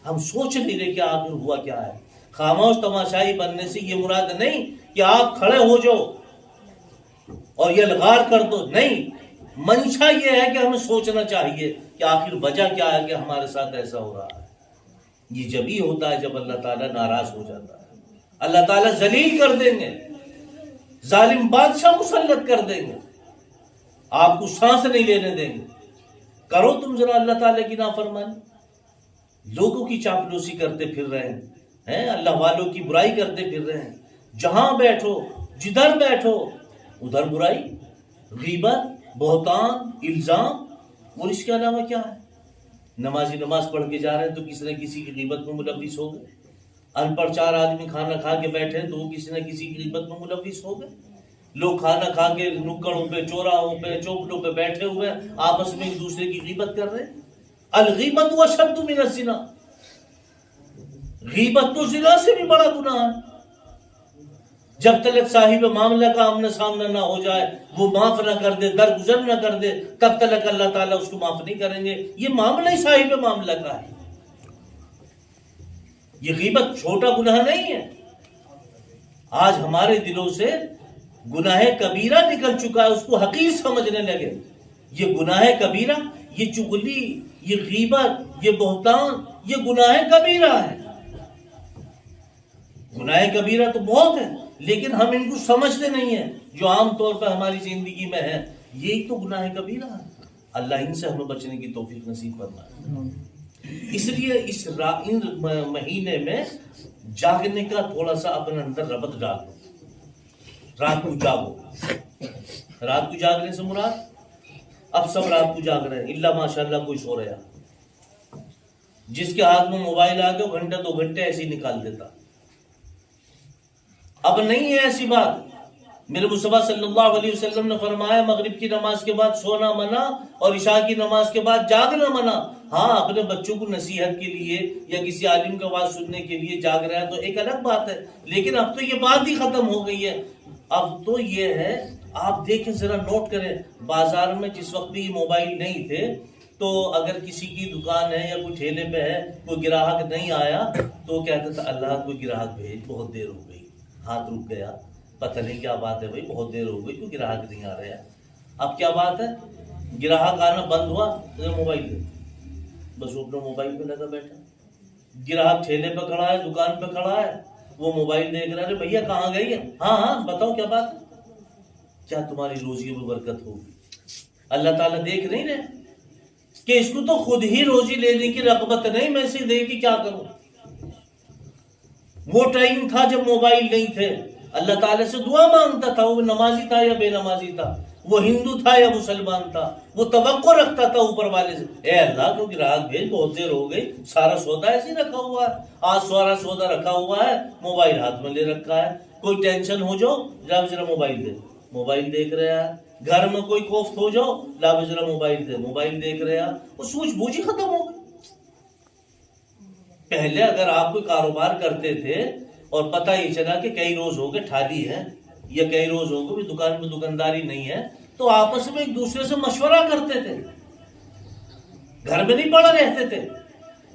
ہم سوچ نہیں رہے کہ آخر ہوا کیا ہے۔ خاموش تماشائی بننے سے یہ مراد نہیں کہ آپ کھڑے ہو جاؤ اور یہ الغار کر دو، نہیں، منشا یہ ہے کہ ہمیں سوچنا چاہیے کہ آخر وجہ کیا ہے کہ ہمارے ساتھ ایسا ہو رہا ہے۔ یہ جب ہی ہوتا ہے جب اللہ تعالیٰ ناراض ہو جاتا ہے، اللہ تعالیٰ ذلیل کر دیں گے، ظالم بادشاہ مسلط کر دیں گے، آپ کو سانس نہیں لینے دیں گے۔ کرو تم ذرا اللہ تعالیٰ کی نافرمانی، لوگوں کی چاپلوسی کرتے پھر رہے ہیں، اللہ والوں کی برائی کرتے پھر رہے ہیں، جہاں بیٹھو جدھر بیٹھو ادھر برائی، غیبت، بہتان، الزام، اور اس کے علاوہ کیا ہے؟ نمازی نماز پڑھ کے جا رہے ہیں تو کسی نہ کسی کی غیبت میں ملوث ہو گئے، ان پڑھ 4 آدمی کھانا کھا کے بیٹھے ہیں تو وہ کسی نہ کسی کی غیبت میں ملوث ہو گئے۔ لوگ کھانا کھا کے نکڑوں پہ، چوراہوں پہ، چوکٹوں پہ بیٹھے ہوئے آپس میں ایک دوسرے کی غیبت کر رہے ہیں۔ الغیبت اشد من الزنا، غیبت تو زنا سے بھی بڑا گناہ ہے۔ جب تک صاحب معاملہ کا آمنے سامنا نہ ہو جائے، وہ معاف نہ کر دے، درگزر نہ کر دے، تب تک اللہ تعالیٰ اس کو معاف نہیں کریں گے۔ یہ معاملہ ہی صاحب معاملہ کا ہے۔ یہ غیبت چھوٹا گناہ نہیں ہے۔ آج ہمارے دلوں سے گناہ کبیرہ نکل چکا ہے، اس کو حقیر سمجھنے لگے۔ یہ گناہ کبیرہ، یہ چغلی، یہ غیبت، یہ بہتان، یہ گناہ کبیرہ ہے۔ گناہ کبیرہ تو بہت ہے، لیکن ہم ان کو سمجھتے نہیں ہیں جو عام طور پہ ہماری زندگی میں ہے. یہی تو گناہ کبیرہ ہے. اللہ ان سے ہمیں بچنے کی توفیق نصیب فرمائے. اس لیے ان مہینے میں جاگنے کا تھوڑا سا اپنے اندر ربط ڈال دو. رات کو جاگو. رات کو جاگنے سے مراد اب سب رات کو جاگ رہے ہیں الا ماشاء اللہ کوئی سو رہا. جس کے ہاتھ میں موبائل آ گیا گھنٹہ 2 گھنٹے ایسے ہی نکال دیتا. اب نہیں ہے ایسی بات. میرے مصطفیٰ صلی اللہ علیہ وسلم نے فرمایا مغرب کی نماز کے بعد سونا منع اور عشاء کی نماز کے بعد جاگنا منع. ہاں اپنے بچوں کو نصیحت کے لیے یا کسی عالم کا آواز سننے کے لیے جاگ رہا ہے تو ایک الگ بات ہے, لیکن اب تو یہ بات ہی ختم ہو گئی ہے. اب تو یہ ہے, آپ دیکھیں ذرا نوٹ کریں, بازار میں جس وقت بھی یہ موبائل نہیں تھے تو اگر کسی کی دکان ہے یا کوئی ٹھیلے پہ ہے کوئی گراہک نہیں آیا تو کہتا تھا اللہ کوئی گراہک بھیج, بہت دیر ہو گئی, ہاتھ رک گیا, پتہ نہیں کیا بات ہے بھائی, بہت دیر ہو گئی, کوئی گراہک نہیں آ رہا ہے. اب کیا بات ہے, گراہک آنا بند ہوا تو موبائل دے, بس وہ اپنے موبائل پہ لگا بیٹھا. گراہک ٹھیلے پہ کھڑا ہے, دکان پہ کھڑا ہے, وہ موبائل دیکھ رہا ہے. بھیا کہاں گئی ہے؟ ہاں بتاؤ کیا بات ہے. کیا تمہاری روزی میں برکت ہوگی؟ اللہ تعالیٰ دیکھ نہیں رہے کہ اس کو تو خود ہی روزی لینے کی رغبت نہیں, میں اسے دے کے کیا کروں. وہ ٹائم تھا جب موبائل نہیں تھے, اللہ تعالیٰ سے دعا مانگتا تھا. وہ نمازی تھا یا بے نمازی تھا, وہ ہندو تھا یا مسلمان تھا, وہ توقع رکھتا تھا اوپر والے سے, اے اللہ کو گراہک بھیج, بہت دیر ہو گئی, سارا سودا ایسے رکھا ہوا ہے, آج سارا سودا رکھا ہوا ہے, موبائل ہاتھ میں لے رکھا ہے, کوئی ٹینشن ہو جاؤ ذرا موبائل دے, موبائل دیکھ رہا ہے. گھر میں کوئی کوفت ہو جاؤ لا ذرا موبائل دے, موبائل دیکھ رہے ہیں. وہ سوچ بوجھ ہی ختم ہو گئی. پہلے اگر آپ کوئی کاروبار کرتے تھے اور پتہ یہ چلا کہ کئی روز ہو گئے ٹھالی ہے یا کئی روز ہو گئے دکان میں دکانداری نہیں ہے, تو آپس میں ایک دوسرے سے مشورہ کرتے تھے, گھر میں نہیں پڑے رہتے تھے.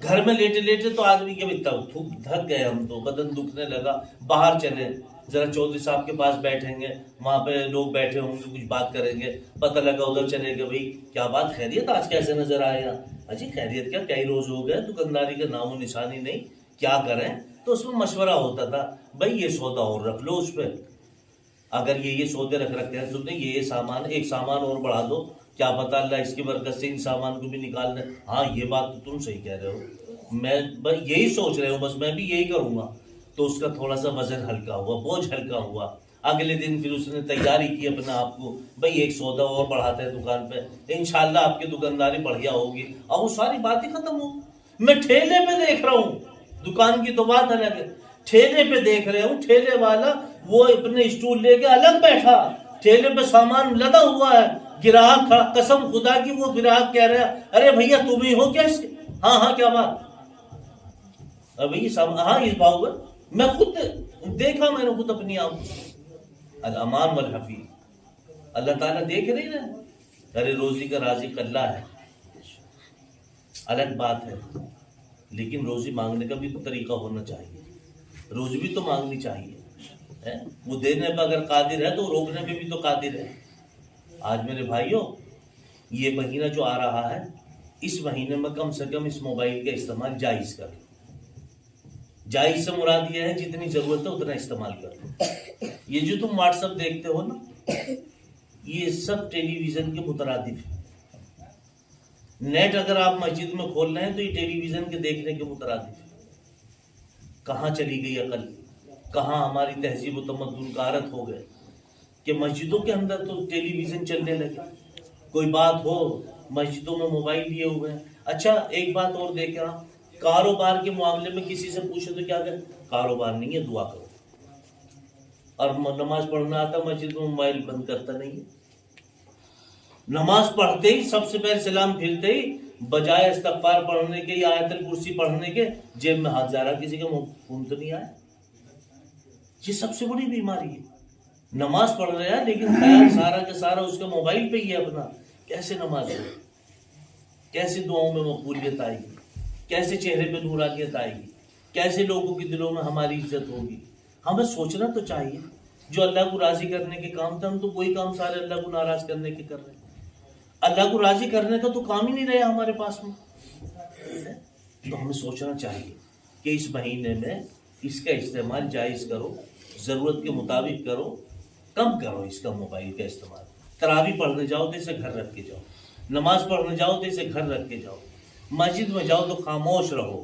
گھر میں لیٹے لیٹے تو آدمی کے بھی تھک گئے, ہم تو بدن دکھنے لگا, باہر چلے ذرا چودھری صاحب کے پاس بیٹھیں گے, وہاں پہ لوگ بیٹھے ہوں گے, کچھ بات کریں گے, پتہ لگا ادھر چلے گئے, بھائی کیا بات خیریت, آج کیسے نظر آیا؟ اجی خیریت کیا, کئی روز ہو گئے دکانداری کا نام و نشانی نہیں, کیا کریں؟ تو اس میں مشورہ ہوتا تھا, بھائی یہ سودا اور رکھ لو اس پہ, اگر یہ سودے رکھ رکھے ہیں تم نے, یہ سامان ایک سامان اور بڑھا دو, کیا پتہ اللہ اس کی برکت سے ان سامان کو بھی نکال دیں. ہاں یہ بات تو تم صحیح کہہ رہے ہو, میں بس یہی سوچ رہے ہوں, بس میں بھی یہی کروں گا. تو اس کا تھوڑا سا وزن ہلکا ہوا, بوجھ ہلکا ہوا. اگلے دن پھر اس نے تیاری کی اپنے آپ کو, بھئی ایک سودا اور بڑھاتے ہیں دکان پہ, انشاءاللہ آپ کی دکانداری بڑھیا ہوگی. اب وہ ساری باتیں ختم ہو. میں ٹھیلے پہ دیکھ رہا ہوں, دکان کی تو بات الگ ہے, ٹھیلے پہ دیکھ رہے ہوں, ٹھیلے والا وہ اپنے اسٹول لے کے الگ بیٹھا, ٹھیلے پہ سامان لدا ہوا ہے, گراہک کھڑا, قسم خدا کی وہ گراہک کہہ رہا ہے, ارے بھیا تم ہی ہو کیا اس کے؟ ہاں کیا بات؟ ابھی ہاں اس بھاؤ پر میں خود دیکھا, میں نے خود اپنی آنکھوں. الامان والحفیظ, اللہ تعالیٰ دیکھ رہی نا, ارے روزی کا رازق اللہ ہے, الگ بات ہے, لیکن روزی مانگنے کا بھی تو طریقہ ہونا چاہیے, روزی بھی تو مانگنی چاہیے. وہ دینے پہ اگر قادر ہے تو روکنے پہ بھی تو قادر ہے. آج میرے بھائیوں, یہ مہینہ جو آ رہا ہے, اس مہینے میں کم سے کم اس موبائل کا استعمال جائز کریں. جائز سے مراد یہ ہے جتنی ضرورت ہے اتنا استعمال کرو. یہ جو تم واٹس ایپ دیکھتے ہو نا, یہ سب ٹیلی ویژن کے مترادف ہے. نیٹ اگر آپ مسجد میں کھول رہے ہیں تو یہ ٹیلی ویژن کے دیکھنے کے مترادف ہے. کہاں چلی گئی عقل, کہاں ہماری تہذیب و تمدن کا عارت ہو گئے کہ مسجدوں کے اندر تو ٹیلی ویژن چلنے لگے. کوئی بات ہو مسجدوں میں موبائل لیے ہوئے ہیں. اچھا ایک بات اور دیکھیں آپ, کاروبار کے معاملے میں کسی سے پوچھے تو کیا کہیں, کاروبار نہیں ہے دعا کرو. اور نماز پڑھنا آتا مسجد میں موبائل بند کرتا نہیں ہے. نماز پڑھتے ہی سب سے پہلے سلام پھرتے ہی بجائے استغفار پڑھنے کے یا آیت الکرسی پڑھنے کے جیب میں ہاتھ جا رہا, کسی کا فون تو نہیں آیا. یہ سب سے بڑی بیماری ہے. نماز پڑھ رہا ہے لیکن خیال سارا کا سارا اس کا موبائل پہ ہی ہے اپنا. کیسے نماز ہو, کیسے دعاؤں میں مقبولیت آئے گی, کیسے چہرے پہ نورانیت آئے گی, کیسے لوگوں کے دلوں میں ہماری عزت ہوگی. ہمیں سوچنا تو چاہیے, جو اللہ کو راضی کرنے کے کام تھے ہم تو وہی کام سارے اللہ کو ناراض کرنے کے کر رہے ہیں. اللہ کو راضی کرنے کا تو کام ہی نہیں رہا ہمارے پاس میں. تو ہمیں سوچنا چاہیے کہ اس مہینے میں اس کا استعمال جائز کرو. ضرورت کے مطابق کرو، کم کرو اس کا موبائل کا استعمال. تراویح پڑھنے جاؤ تو اسے گھر رکھ کے جاؤ، نماز پڑھنے جاؤ تو اسے گھر رکھ کے جاؤ، مسجد میں جاؤ تو خاموش رہو،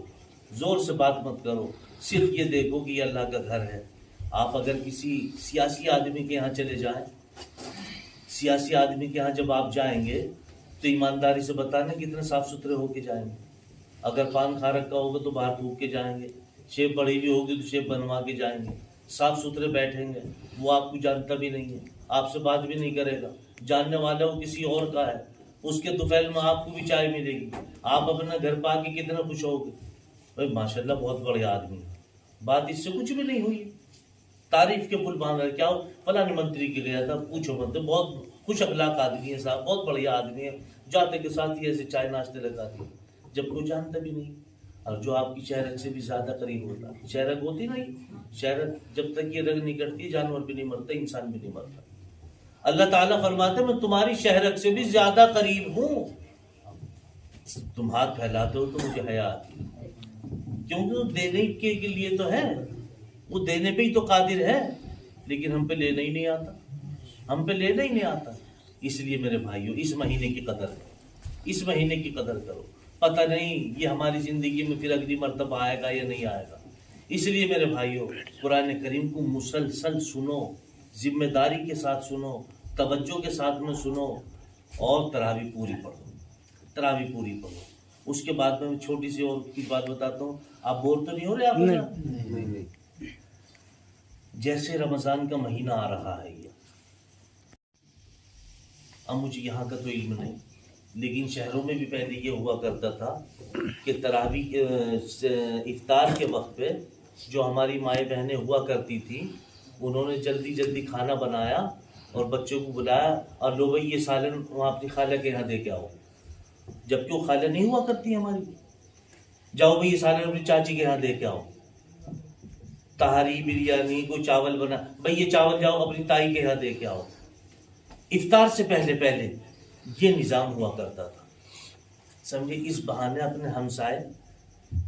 زور سے بات مت کرو، صرف یہ دیکھو کہ یہ اللہ کا گھر ہے. آپ اگر کسی سیاسی آدمی کے یہاں چلے جائیں، سیاسی آدمی کے یہاں جب آپ جائیں گے تو ایمانداری سے بتانا کتنے صاف ستھرے ہو کے جائیں گے. اگر پان کھا رکھا ہوگا تو باہر تھوک کے جائیں گے، شیپ پڑی ہوئی ہوگی تو شیپ بنوا کے جائیں گے، صاف ستھرے بیٹھیں گے. وہ آپ کو جانتا بھی نہیں ہے، آپ سے بات بھی نہیں کرے گا، جاننے والا وہ کسی اور کا ہے. اس کے طفیل میں آپ کو بھی چائے ملے گی، آپ اپنا گھر پا کے کتنا خوش ہوگے. بھائی ماشاءاللہ بہت بڑے آدمی ہے، بات اس سے کچھ بھی نہیں ہوئی، تعریف کے پل باندھ رہے. کیا فلاں منتری کے گیا تھا، پوچھو مت، بہت خوش اخلاق آدمی ہے صاحب، بہت بڑھیا آدمی ہے. جاتے کے ساتھ ہی ایسے چائے ناشتے لگا دیے، جب کوئی جانتا بھی نہیں. اور جو آپ کی شہرت سے بھی زیادہ قریب ہوتا، شہرت ہوتی نہیں، شہرت جب تک یہ رنگ نہیں کرتی جانور بھی نہیں مرتا، انسان بھی نہیں مرتا. اللہ تعالیٰ فرماتے میں تمہاری شہرت سے بھی زیادہ قریب ہوں. تم ہاتھ پھیلاتے ہو تو مجھے حیا آتی ہے، کیونکہ وہ دینے کے لیے تو ہے، وہ دینے پہ ہی تو قادر ہے، لیکن ہم پہ لینا ہی نہیں آتا، ہم پہ لینا ہی نہیں آتا. اس لیے میرے بھائیوں اس مہینے کی قدر کرو، اس مہینے کی قدر کرو. پتہ نہیں یہ ہماری زندگی میں پھر اگلی مرتبہ آئے گا یا نہیں آئے گا. اس لیے میرے بھائیوں قرآن کریم کو مسلسل سنو، ذمہ داری کے ساتھ سنو، توجہ کے ساتھ میں سنو، اور تراویح پوری پڑھو، تراویح پوری پڑھو. اس کے بعد میں چھوٹی سی اور کی بات بتاتا ہوں. آپ بور تو نہیں ہو رہے؟ آپ جیسے رمضان کا مہینہ آ رہا ہے، یہ اب مجھے یہاں کا تو علم نہیں، لیکن شہروں میں بھی پہلے یہ ہوا کرتا تھا کہ تراویح افطار کے وقت پہ جو ہماری مائیں بہنیں ہوا کرتی تھی، انہوں نے جلدی جلدی کھانا بنایا اور بچوں کو بلایا اور لو بھائی یہ سالن وہاں اپنی خالہ کے یہاں دے کے آؤ. جبکہ وہ خالہ نہیں ہوا کرتی ہماری، جاؤ بھائی یہ سالن اپنی چاچی کے یہاں دے کے آؤ. تہاری بریانی کوئی چاول بنا، بھائی یہ چاول جاؤ اپنی تائی کے یہاں دے کے آؤ. افطار سے پہلے پہلے یہ نظام ہوا کرتا تھا، سمجھے. اس بہانے اپنے ہمسائے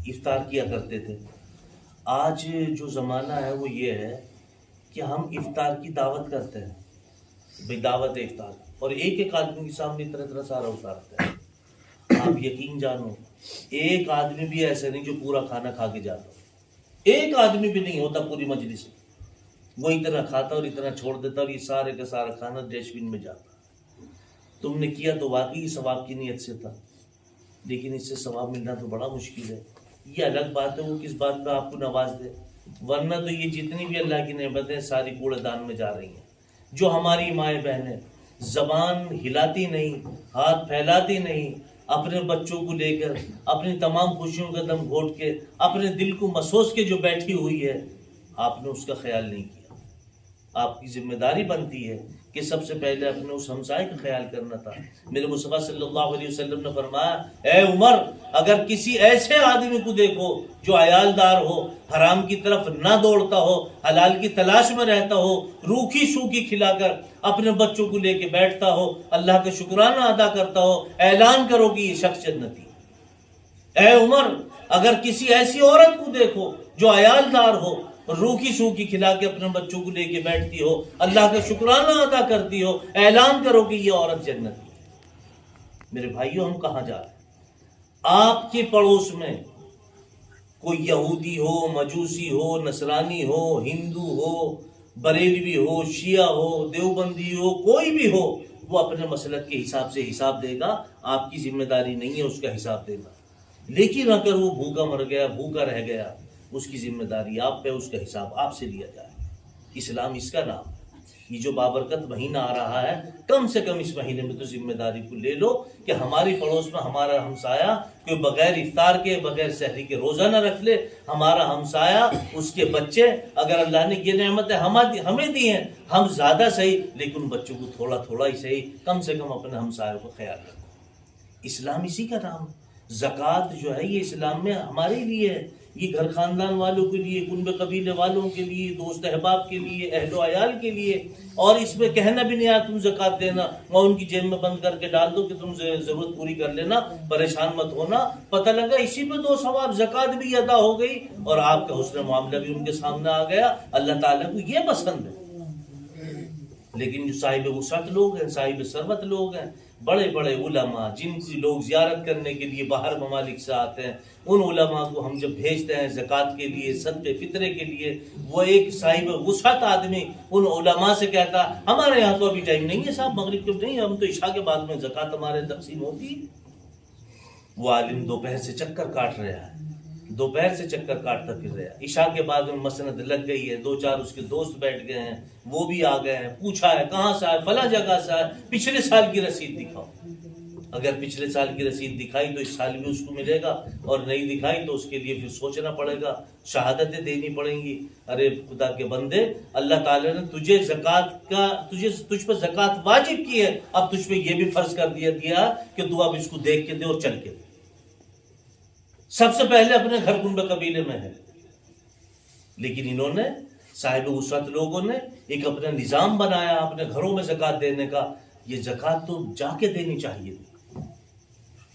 افطار کیا کرتے تھے. آج جو زمانہ ہے وہ یہ ہے کہ ہم افطار کی دعوت کرتے ہیں، بھائی دعوت افطار، اور ایک ایک آدمی کے سامنے اتنا اتنا سارا اتارتے ہیں. آپ یقین جانو ایک آدمی بھی ایسا نہیں جو پورا کھانا کھا کے جاتا، ایک آدمی بھی نہیں ہوتا پوری مجلس میں وہ اتنا کھاتا اور اتنا چھوڑ دیتا اور یہ سارے کا سارا کھانا ڈسٹ بن میں جاتا. تم نے کیا تو واقعی ثواب کی نیت سے تھا، لیکن اس سے ثواب ملنا تو بڑا مشکل ہے. یہ الگ بات ہے وہ کس بات پہ آپ کو نواز دے، ورنہ تو یہ جتنی بھی اللہ کی نعمتیں ساری کوڑے دان میں جا رہی ہیں. جو ہماری مائیں بہنیں زبان ہلاتی نہیں، ہاتھ پھیلاتی نہیں، اپنے بچوں کو لے کر اپنی تمام خوشیوں کا دم گھوٹ کے اپنے دل کو مسوس کے جو بیٹھی ہوئی ہے، آپ نے اس کا خیال نہیں کیا. آپ کی ذمہ داری بنتی ہے کہ سب سے پہلے اپنے اس ہمسائے کا خیال کرنا تھا. میرے مصطفیٰ صلی اللہ علیہ وسلم نے فرمایا اے عمر اگر کسی ایسے آدمی کو دیکھو جو عیالدار ہو، حرام کی طرف نہ دوڑتا ہو، حلال کی تلاش میں رہتا ہو، روکھی سوکھی کھلا کر اپنے بچوں کو لے کے بیٹھتا ہو، اللہ کا شکرانہ ادا کرتا ہو، اعلان کرو کہ یہ شخص جنتی. اے عمر اگر کسی ایسی عورت کو دیکھو جو عیالدار ہو، روکھی سوکھی کھلا کے اپنے بچوں کو لے کے بیٹھتی ہو، اللہ کا شکرانہ ادا کرتی ہو، اعلان کرو کہ یہ عورت جنتی. میرے بھائیوں ہم کہاں جا رہے ہیں؟ آپ کے پڑوس میں کوئی یہودی ہو، مجوسی ہو، نصرانی ہو، ہندو ہو، بریلوی ہو، شیعہ ہو، دیوبندی ہو، کوئی بھی ہو، وہ اپنے مسلک کے حساب سے حساب دے گا. آپ کی ذمہ داری نہیں ہے اس کا حساب دینا. لیکن اگر وہ بھوکا مر گیا، بھوکا رہ گیا، اس کی ذمہ داری آپ پہ، اس کا حساب آپ سے لیا جائے. اسلام اس کا نام ہے. یہ جو بابرکت مہینہ آ رہا ہے، کم سے کم اس مہینے میں تو ذمہ داری کو لے لو کہ ہماری پڑوس میں ہمارا ہمسایہ کوئی بغیر افطار کے، بغیر سحری کے روزہ نہ رکھ لے. ہمارا ہمسایہ، اس کے بچے، اگر اللہ نے یہ نعمتیں ہمیں دی ہیں، ہم زیادہ صحیح لیکن بچوں کو تھوڑا تھوڑا ہی صحیح، کم سے کم اپنے ہمسایوں کا خیال رکھو. اسلام اسی کا نام ہے. زکوٰۃ جو ہے یہ اسلام میں ہمارے لیے ہے، یہ گھر خاندان والوں کے لیے، کنبے قبیلے والوں کے لیے، دوست احباب کے لیے، اہل و عیال کے لیے. اور اس میں کہنا بھی نہیں آیا تم زکوٰۃ دینا، اور ان کی جیب میں بند کر کے ڈال دو کہ تم ضرورت پوری کر لینا، پریشان مت ہونا. پتہ لگا اسی پہ 2 ثواب، زکوٰۃ بھی ادا ہو گئی اور آپ کا حسن معاملہ بھی ان کے سامنے آ گیا. اللہ تعالیٰ کو یہ پسند ہے. لیکن جو صاحب وسعت لوگ ہیں، صاحب ثروت لوگ ہیں، بڑے بڑے علماء جن کی لوگ زیارت کرنے کے لیے باہر ممالک سے آتے ہیں، ان علماء کو ہم جب بھیجتے ہیں زکوٰۃ کے لیے، صدقے فطرے کے لیے، وہ ایک صاحب وسعت آدمی ان علماء سے کہتا ہمارے یہاں تو ابھی ٹائم نہیں ہے صاحب، مغرب کے نہیں، ہم تو عشاء کے بعد میں زکوٰۃ ہمارے تقسیم ہوتی. وہ عالم دوپہر سے چکر کاٹ رہا ہے، دوپہر سے چکر کاٹتا پھر رہا ہے، عشاء کے بعد میں مسند لگ گئی ہے، 2-4 اس کے دوست بیٹھ گئے ہیں، وہ بھی آ گئے ہیں، پوچھا ہے کہاں سے آئے، فلاں جگہ سے آئے، پچھلے سال کی رسید دکھاؤ. اگر پچھلے سال کی رسید دکھائی تو اس سال بھی اس کو ملے گا، اور نہیں دکھائی تو اس کے لیے پھر سوچنا پڑے گا، شہادتیں دینی پڑیں گی. ارے خدا کے بندے، اللہ تعالیٰ نے تجھ پر زکوٰۃ واجب کی ہے، اب تجھ پہ یہ بھی فرض کر دیا کہ تو اب اس کو دیکھ کے دے اور چل کے دے. سب سے پہلے اپنے گھر کنبے قبیلے میں ہے. لیکن انہوں نے صاحب وسعت لوگوں نے ایک اپنا نظام بنایا اپنے گھروں میں زکوٰۃ دینے کا. یہ زکوٰۃ تو جا کے دینی چاہیے تھی،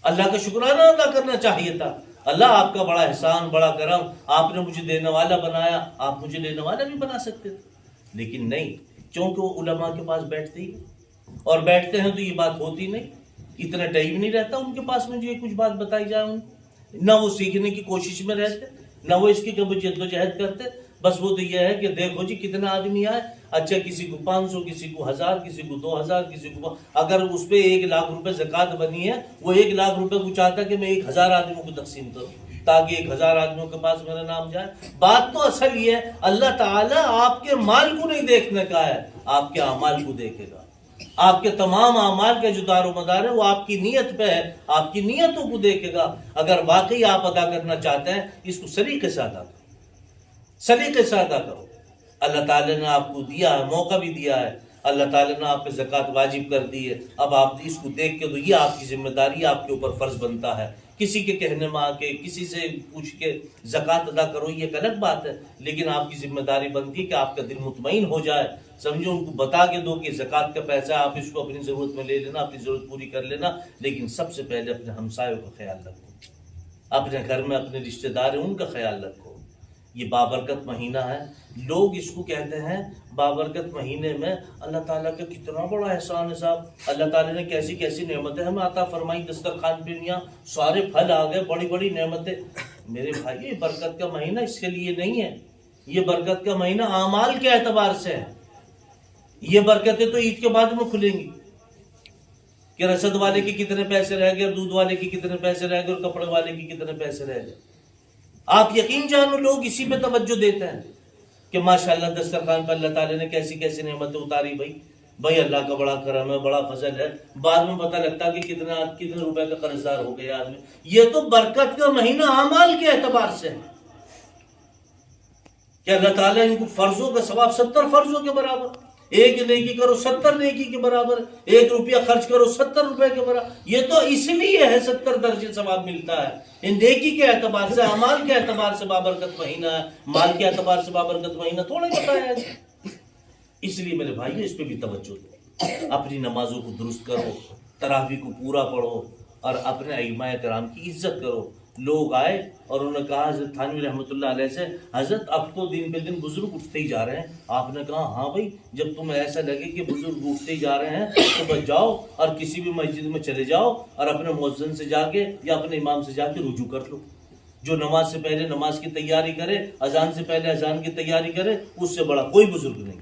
اللہ کا شکرانہ ادا کرنا چاہیے تھا. اللہ آپ کا بڑا احسان، بڑا کرم، آپ نے مجھے دینے والا بنایا، آپ مجھے لینے والا بھی بنا سکتے تھے. لیکن نہیں، چونکہ وہ علماء کے پاس بیٹھتے ہی، اور بیٹھتے ہیں تو یہ بات ہوتی نہیں، اتنا ٹائم نہیں رہتا ان کے پاس مجھے کچھ بات بتائی جائے. نہ وہ سیکھنے کی کوشش میں رہتے، نہ وہ اس کی کبھی جد و جہد کرتے. بس وہ تو یہ ہے کہ دیکھو جی کتنا آدمی آئے، اچھا کسی کو 500، کسی کو 1000، کسی کو 2000، کسی کو، اگر اس پہ 1 لاکھ روپے زکوٰۃ بنی ہے، وہ 1 لاکھ روپے کو چاہتا کہ میں 1000 آدمیوں کو تقسیم کروں تاکہ 1000 آدمیوں کے پاس میرا نام جائے. بات تو اصل یہ ہے، اللہ تعالیٰ آپ کے مال کو نہیں دیکھنے کا ہے، آپ کے اعمال کو دیکھے گا. آپ کے تمام اعمال کے جو دار و مدار ہے وہ آپ کی نیت پہ ہے، آپ کی نیتوں کو دیکھے گا. اگر واقعی آپ ادا کرنا چاہتے ہیں اس کو سلیقے سے ادا کرو، سلیقے سے ادا کرو. اللہ تعالیٰ نے آپ کو دیا ہے، موقع بھی دیا ہے، اللہ تعالیٰ نے آپ پہ زکوٰۃ واجب کر دی ہے. اب آپ اس کو دیکھ کے تو یہ آپ کی ذمہ داری، آپ کے اوپر فرض بنتا ہے. کسی کے کہنے میں آ کے، کسی سے پوچھ کے زکوٰۃ ادا کرو یہ ایک الگ بات ہے، لیکن آپ کی ذمہ داری بنتی ہے کہ آپ کا دل مطمئن ہو جائے. سمجھو ان کو بتا کے دو کہ زکوٰۃ کا پیسہ آپ اس کو اپنی ضرورت میں لے لینا، اپنی ضرورت پوری کر لینا. لیکن سب سے پہلے اپنے ہمسایوں کا خیال رکھو، اپنے گھر میں اپنے رشتہ دار ہیں ان کا خیال رکھو. یہ بابرکت مہینہ ہے، لوگ اس کو کہتے ہیں بابرکت مہینے میں اللہ تعالیٰ کا کتنا بڑا احسان ہے صاحب، اللہ تعالیٰ نے کیسی کیسی نعمتیں ہمیں عطا فرمائی، دسترخوان پہ یہاں سارے پھل آ گئے، بڑی بڑی نعمتیں. میرے بھائی یہ برکت کا مہینہ اس کے لیے نہیں ہے، یہ برکت کا مہینہ اعمال کے اعتبار سے ہے. یہ برکتیں تو عید کے بعد میں کھلیں گی کہ رسد والے کے کتنے پیسے رہ گئے، دودھ والے کے کتنے پیسے رہ گئے، اور کپڑے والے کے کتنے پیسے رہ گئے. آپ یقین جانو لوگ اسی پہ توجہ دیتے ہیں کہ ماشاءاللہ دسترخوان پہ اللہ تعالیٰ نے کیسی کیسی نعمتیں اتاری. بھائی اللہ کا بڑا کرم ہے، بڑا فضل ہے. بعد میں پتہ لگتا کہ کتنے روپے کا قرض دار ہو گیا آدمی. یہ تو برکت کا مہینہ اعمال کے اعتبار سے ہے کہ اللہ تعالیٰ ان کو فرضوں کا ثواب 70 فرضوں کے برابر، 1 نیکی کرو 70 نیکی کے برابر، 1 روپیہ خرچ کرو 70 روپے کے برابر. یہ تو اس لیے ہے 70 درجے ثواب ملتا ہے. ان نیکی کے اعتبار سے، اعمال کے اعتبار سے بابرکت مہینہ ہے، مال کے اعتبار سے بابرکت مہینہ تھوڑا بتایا ہے. اس لیے میرے بھائی اس پہ بھی توجہ دو، اپنی نمازوں کو درست کرو، تراویح کو پورا پڑھو، اور اپنے ائمہ کرام کی عزت کرو. لوگ آئے اور انہوں نے کہا حضرت تھانوی رحمۃ اللہ علیہ سے، حضرت اب تو دن پہ دن بزرگ اٹھتے ہی جا رہے ہیں. آپ نے کہا ہاں بھائی، جب تمہیں ایسا لگے کہ بزرگ اٹھتے ہی جا رہے ہیں تو بس جاؤ اور کسی بھی مسجد میں چلے جاؤ اور اپنے مؤذن سے جا کے یا اپنے امام سے جا کے رجوع کر لو. جو نماز سے پہلے نماز کی تیاری کرے، اذان سے پہلے اذان کی تیاری کرے، اس سے بڑا کوئی بزرگ نہیں.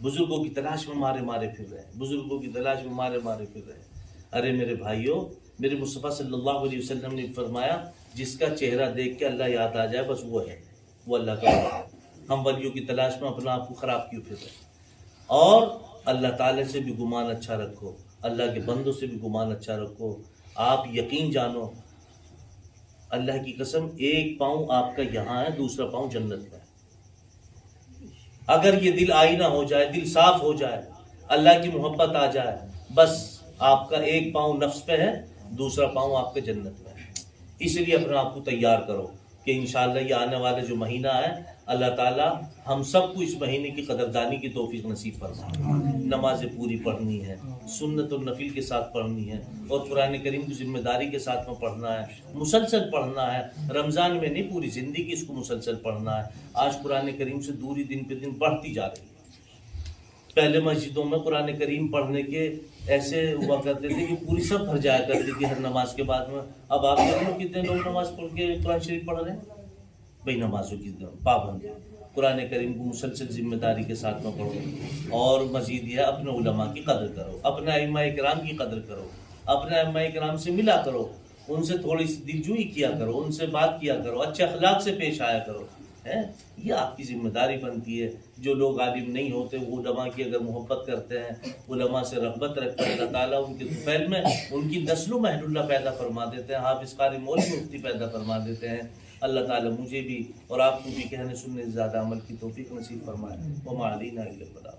بزرگوں کی تلاش میں مارے پھر رہے ہیں، بزرگوں کی تلاش میں مارے پھر رہے ہیں. ارے میرے بھائیوں، میرے مصطفیٰ صلی اللہ علیہ وسلم نے فرمایا جس کا چہرہ دیکھ کے اللہ یاد آ جائے بس وہ ہے، وہ اللہ کا ہے. ہم ولیوں کی تلاش میں اپنا آپ کو خراب کیوں پھر رہے ہیں؟ اور اللہ تعالیٰ سے بھی گمان اچھا رکھو، اللہ کے بندوں سے بھی گمان اچھا رکھو. آپ یقین جانو، اللہ کی قسم، 1 پاؤں آپ کا یہاں ہے، دوسرا پاؤں جنت میں ہے. اگر یہ دل آئینہ ہو جائے، دل صاف ہو جائے، اللہ کی محبت آ جائے، بس آپ کا 1 پاؤں نفس پہ ہے دوسرا پاؤں آپ کے جنت میں ہے۔ اس لیے اپنے آپ کو تیار کرو کہ انشاءاللہ یہ آنے والے جو مہینہ ہے اللہ تعالیٰ ہم سب کو اس مہینے کی قدردانی کی توفیق نصیب فرمائے۔ نمازیں پوری پڑھنی ہے، سنت اور نفل کے ساتھ پڑھنی ہے، اور قرآن کریم کی ذمہ داری کے ساتھ میں پڑھنا ہے، مسلسل پڑھنا ہے۔ رمضان میں نہیں، پوری زندگی اس کو مسلسل پڑھنا ہے۔ آج قرآن کریم سے دوری دن پہ دن بڑھتی جا رہی ہے۔ پہلے مسجدوں میں قرآن کریم پڑھنے کے ایسے ہوا کرتے تھے کہ پوری سب بھر جایا کرتی تھی ہر نماز کے بعد میں۔ اب آپ دیکھ لو کتنے لوگ نماز پڑھ کے قرآن شریف پڑھ رہے ہیں۔ بھائی نمازوں کی پابند، قرآن کریم کو مسلسل ذمہ داری کے ساتھ میں پڑھو، اور مزید یہ اپنے علماء کی قدر کرو، اپنے ائمہ کرام کی قدر کرو، اپنے ائمہ کرام سے ملا کرو، ان سے تھوڑی سی دلجوئی کیا کرو، ان سے بات کیا کرو، اچھے اخلاق سے پیش آیا کرو۔ یہ آپ کی ذمہ داری بنتی ہے۔ جو لوگ عالم نہیں ہوتے وہ علماء کی اگر محبت کرتے ہیں، علماء سے رغبت رکھتے ہیں، اللہ تعالیٰ ان کے طفیل میں ان کی نسل و محل اللہ پیدا فرما دیتے ہیں، حافظ قاری مولوی مفتی پیدا فرما دیتے ہیں۔ اللہ تعالیٰ مجھے بھی اور آپ کو بھی کہنے سننے سے زیادہ عمل کی توفیق نصیب فرمائے۔ وما علینا الا البلاغ۔